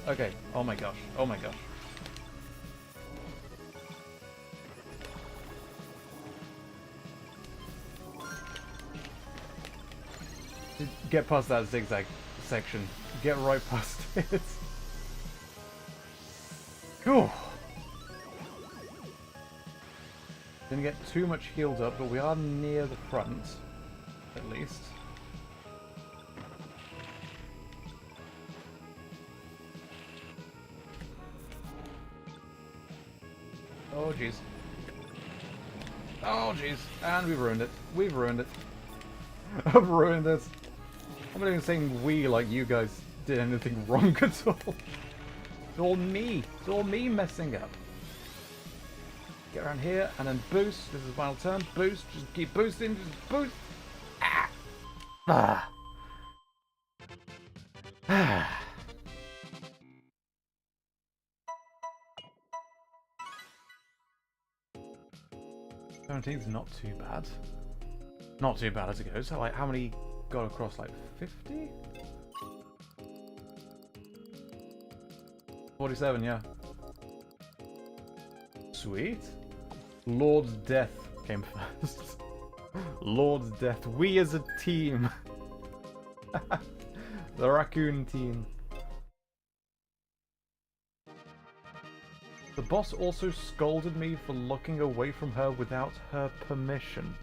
Okay. Oh my gosh. Oh my gosh. Get past that zigzag section. Get right past it. Whew. Didn't get too much healed up, but we are near the front, at least. Oh jeez. Oh jeez. And we've ruined it. We've ruined it. I've ruined this. I'm not even saying we like you guys did anything wrong at all. It's all me. It's all me messing up. Get around here and then boost. This is the final turn. Boost. Just keep boosting. Just boost. Ah. Ah. Ah. 17's not too bad. Not too bad as it goes. So, like, how many got across? Like 50? 47, yeah. Sweet. Lord's Death came first. Lord's Death. We as a team. The raccoon team. The boss also scolded me for looking away from her without her permission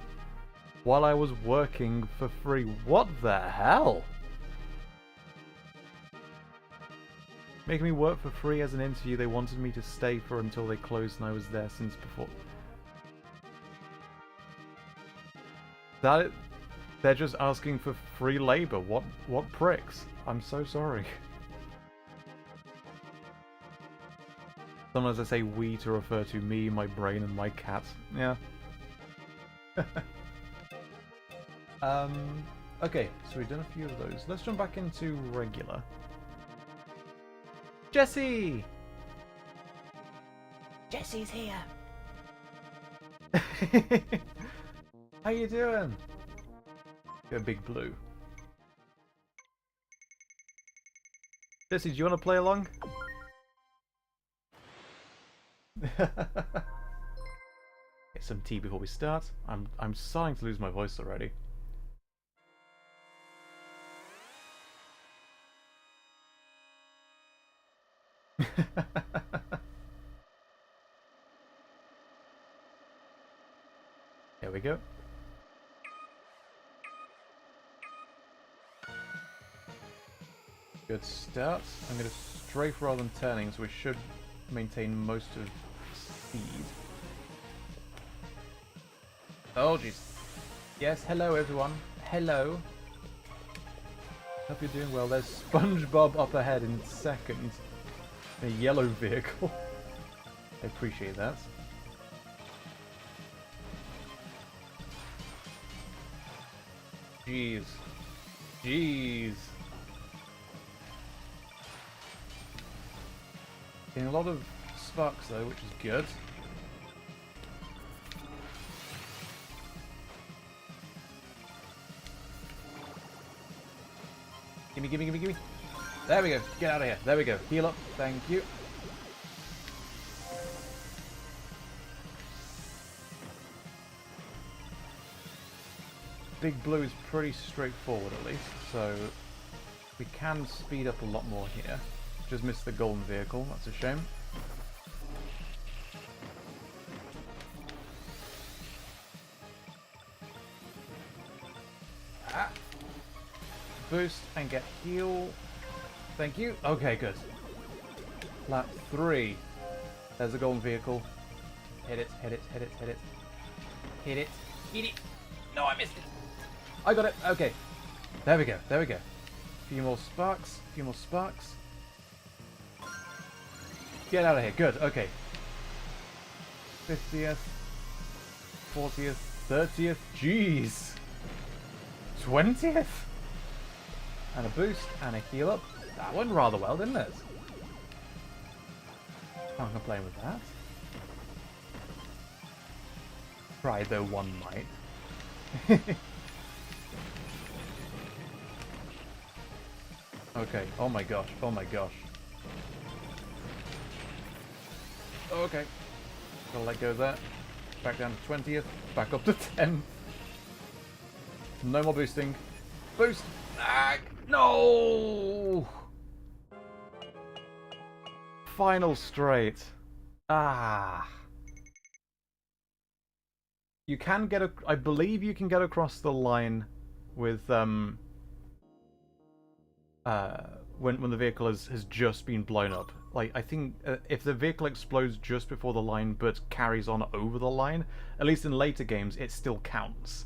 while I was working for free. What the hell? Making me work for free as an interview. They wanted me to stay for until they closed, and I was there since before. They're just asking for free labor. What pricks? I'm so sorry. Sometimes I say we to refer to me, my brain, and my cat. Yeah. Okay, so we've done a few of those. Let's jump back into regular. Jesse! Jesse's here! How you doing? You're a big blue. Jesse, do you want to play along? Get some tea before we start. I'm starting to lose my voice already. There we go. Good start. I'm going to strafe rather than turning, so we should maintain most of speed. Oh jeez. Yes, hello everyone. Hello. Hope you're doing well. There's SpongeBob up ahead in second. A yellow vehicle. I appreciate that. Jeez. Jeez. Getting a lot of sparks though, which is good. Gimme, gimme, gimme, gimme. There we go. Get out of here. There we go. Heal up. Thank you. Big Blue is pretty straightforward at least, so we can speed up a lot more here. Just missed the golden vehicle. That's a shame. Boost and get heal. Thank you. Okay, good. Lap 3. There's a golden vehicle. Hit it, hit it, hit it, hit it. Hit it. Hit it. No, I missed it. I got it. Okay. There we go. There we go. A few more sparks. A few more sparks. Get out of here. Good. Okay. 50th. 40th. 30th. Jeez. 20th. And a boost, and a heal up. That went rather well, didn't it? Can't complain with that. Try though one might. Okay, oh my gosh, oh my gosh. Okay. Gotta let go of that. Back down to 20th, back up to 10th. No more boosting. Boost! Ah, no! Final straight. Ah. You can get a... I believe you can get across the line with, when the vehicle has just been blown up. Like, I think if the vehicle explodes just before the line but carries on over the line, at least in later games, it still counts.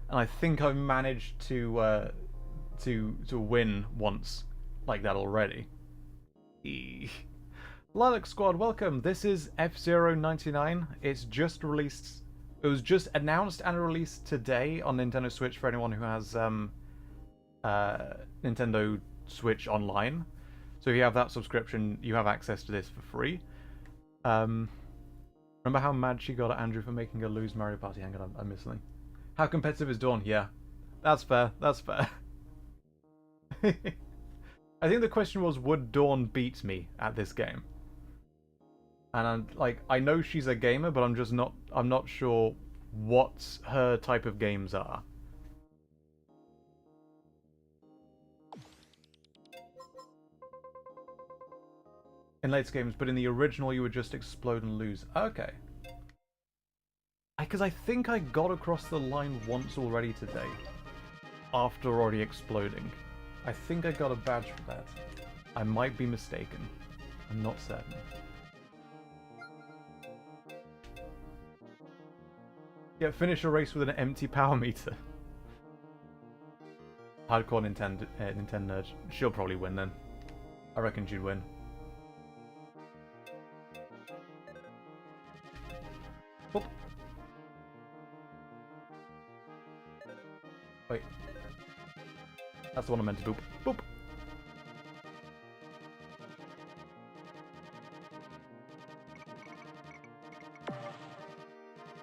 And I think I've managed to win once like that already. Lilac Squad, welcome. This is F-Zero 99. It's just released. It was just announced and released today on Nintendo Switch for anyone who has Nintendo Switch Online. So if you have that subscription, you have access to this for free. Remember how mad she got at Andrew for making her lose Mario Party? Hang on, I'm missing. How competitive is Dawn? Yeah, that's fair. That's fair. I think the question was, would Dawn beat me at this game? And I'm like, I know she's a gamer, but I'm not sure what her type of games are. in later games, but in the original you would just explode and lose. Okay. Because I think I got across the line once already today, after already exploding. I think I got a badge for that. I might be mistaken. I'm not certain. Yeah, finish a race with an empty power meter. Hardcore Nintendo nerd. She'll probably win then. I reckon she'd win. Boop. Wait. That's the one I meant to boop. Boop!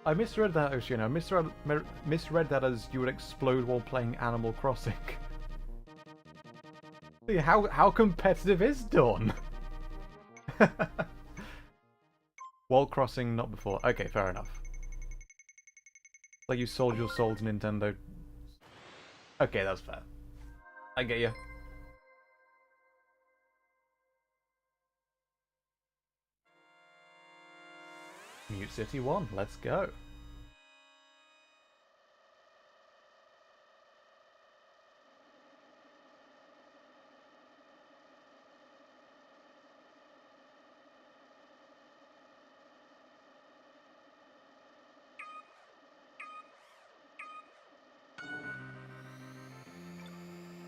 I misread that, Oceano. Misread that as you would explode while playing Animal Crossing. How competitive is Dawn? While crossing, not before. Okay, fair enough. Like you sold your soul to Nintendo. Okay, that's fair. I get you. Mute City 1, let's go.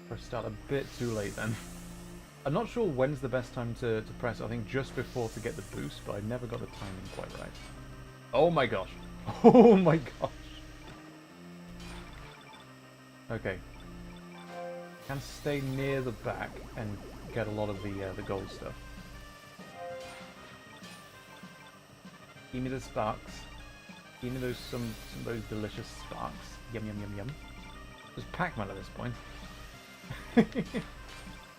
Pressed out a bit too late then. I'm not sure when's the best time to press. I think just before to get the boost, but I never got the timing quite right. Oh my gosh. Oh my gosh. Okay. Can stay near the back and get a lot of the gold stuff. Give me the sparks. Give me some of those delicious sparks. Yum yum yum yum. There's Pac-Man at this point.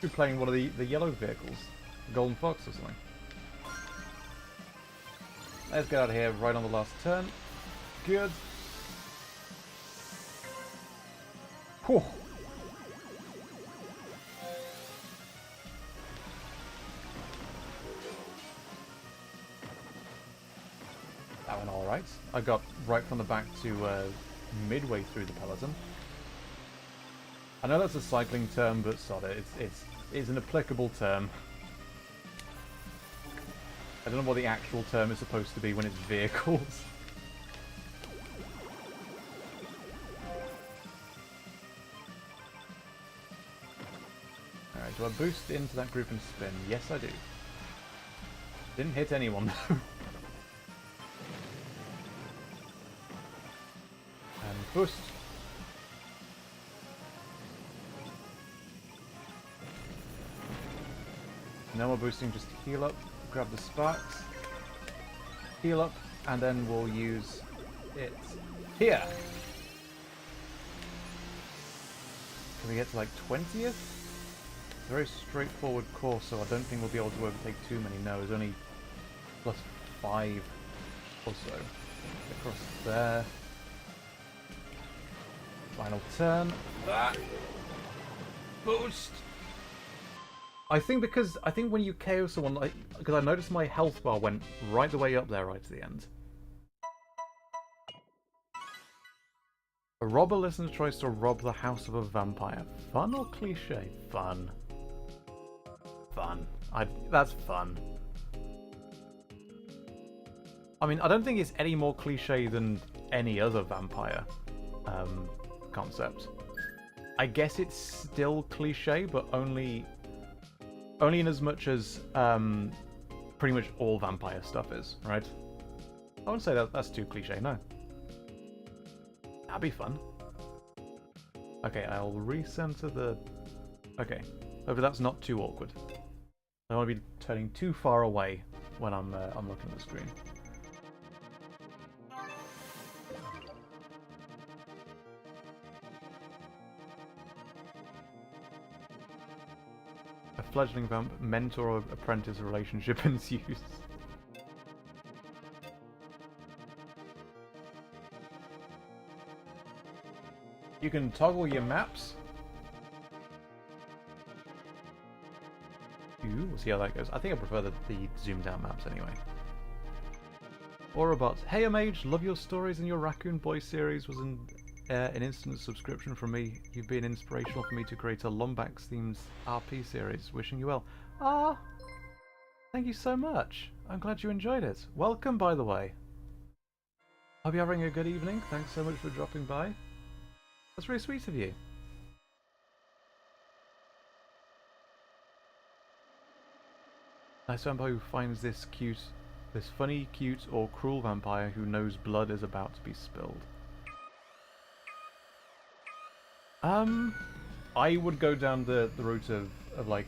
You're playing one of the yellow vehicles. Golden Fox or something. Let's get out of here right on the last turn. Good. Whew. That went alright. I got right from the back to midway through the peloton. I know that's a cycling term, but sod it. It's an applicable term. I don't know what the actual term is supposed to be when it's vehicles. Alright, do I boost into that group and spin? Yes, I do. Didn't hit anyone, though. And boost. No more boosting, just heal up, grab the sparks, heal up, and then we'll use it here. Can we get to like 20th? It's a very straightforward course, so I don't think we'll be able to overtake too many. No, it's only +5 or so. Across there. Final turn. Ah. Boost! I think when you KO someone, because I noticed my health bar went right the way up there, right to the end. A robber listener tries to rob the house of a vampire. Fun or cliche? Fun. Fun. That's fun. I mean, I don't think it's any more cliche than any other vampire concept. I guess it's still cliche, but only in as much as pretty much all vampire stuff is, right? I wouldn't say that's too cliche, no. That'd be fun. Okay, I'll recenter the... Okay, hopefully that's not too awkward. I don't want to be turning too far away when I'm looking at the screen. A fledgling vamp mentor-apprentice relationship ensues. You can toggle your maps. You We'll see how that goes. I think I prefer the zoomed out maps anyway. Aurabot. Hey Mage, love your stories, and your Raccoon Boy series was an instant subscription from me. You've been inspirational for me to create a Lombax themed RP series. Wishing you well. Ah, thank you so much. I'm glad you enjoyed it. Welcome, by the way. Hope you're having a good evening. Thanks so much for dropping by. That's really sweet of you. Nice vampire who finds this funny, cute, or cruel vampire who knows blood is about to be spilled. I would go down the route of like,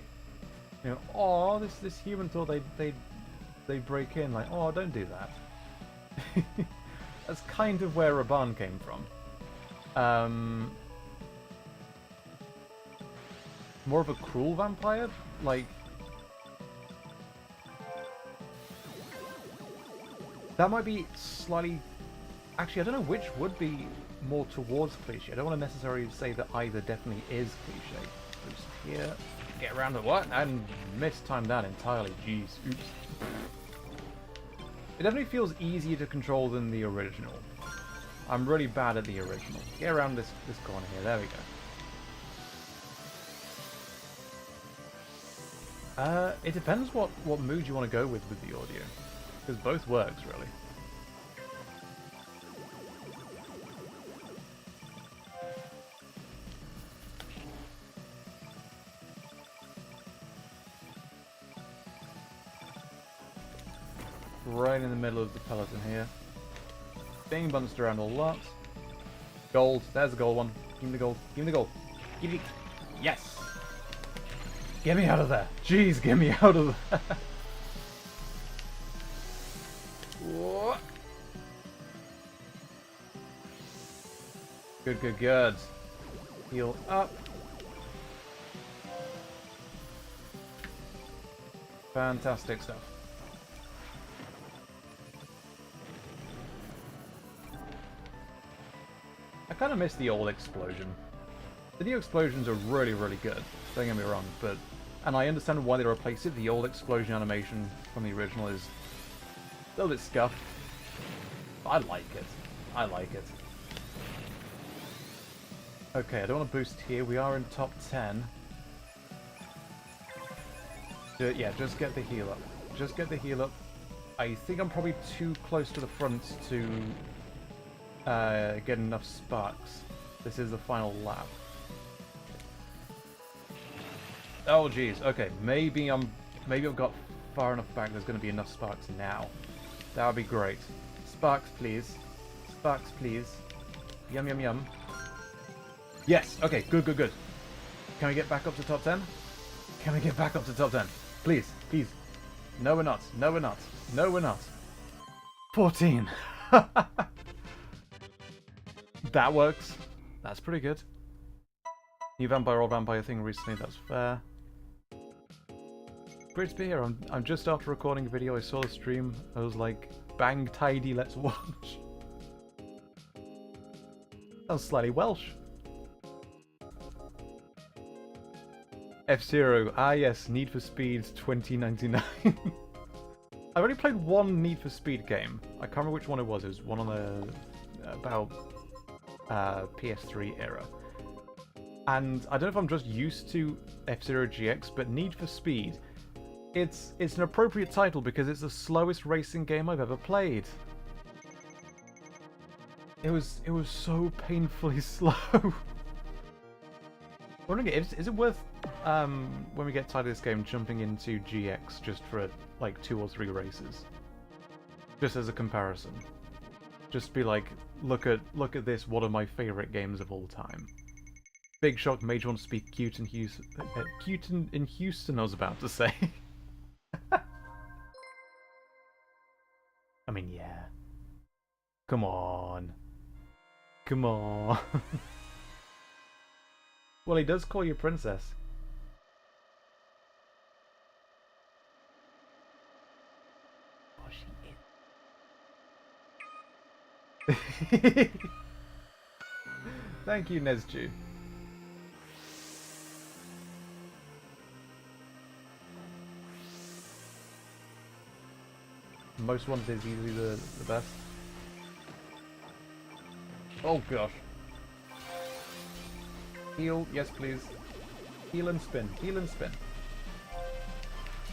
you know, oh, this human thought they break in. Like, oh, don't do that. That's kind of where Raban came from. More of a cruel vampire, like. That might be slightly... Actually, I don't know which would be more towards cliche. I don't want to necessarily say that either definitely is cliche. Just here, get around the what? And mistimed that entirely. Jeez. Oops. It definitely feels easier to control than the original. I'm really bad at the original. Get around this corner here. There we go. It depends what mood you want to go with the audio. Because both works, really. Right in the middle of the peloton here. Being bunched around a lot. Gold. There's the gold one. Give me the gold. Give me the gold. Give me... Yes! Get me out of there. Jeez, get me out of there. Good, good, good. Heal up. Fantastic stuff. I kind of miss the old explosion. The new explosions are really, really good. Don't get me wrong, but... And I understand why they replaced it. The old explosion animation from the original is a little bit scuffed. I like it. I like it. Okay, I don't want to boost here. We are in top 10. Yeah, just get the heal up. Just get the heal up. I think I'm probably too close to the front to get enough sparks. This is the final lap. Oh jeez. Okay, maybe I've got far enough back. There's going to be enough sparks now. That would be great. Sparks, please. Sparks, please. Yum yum yum. Yes! Okay, good, good, good. Can we get back up to top 10? Can we get back up to top 10? Please, please. No, we're not. No, we're not. No, we're not. 14. That works. That's pretty good. New vampire, old vampire thing recently, that's fair. Great to be here. I'm just after recording a video. I saw the stream. I was like, bang, tidy, let's watch. That was slightly Welsh. F-Zero. Ah yes, Need for Speed 2099. I've only played one Need for Speed game. I can't remember which one it was. It was one on the about PS3 era. And I don't know if I'm just used to F-Zero GX, but Need for Speed, it's an appropriate title because it's the slowest racing game I've ever played. It was so painfully slow. Wondering, is it worth when we get tired of this game jumping into GX just for like 2 or 3 races, just as a comparison? Just be like, look at this, one of my favorite games of all time. Big shock, Mage wants to be cute in Houston. Cute in Houston, I was about to say. I mean, yeah. Come on. Come on. Well, he does call you princess. Oh, she is. Thank you, Nezju. Most ones is easily the best. Oh gosh. Heal, yes please. Heal and spin, heal and spin.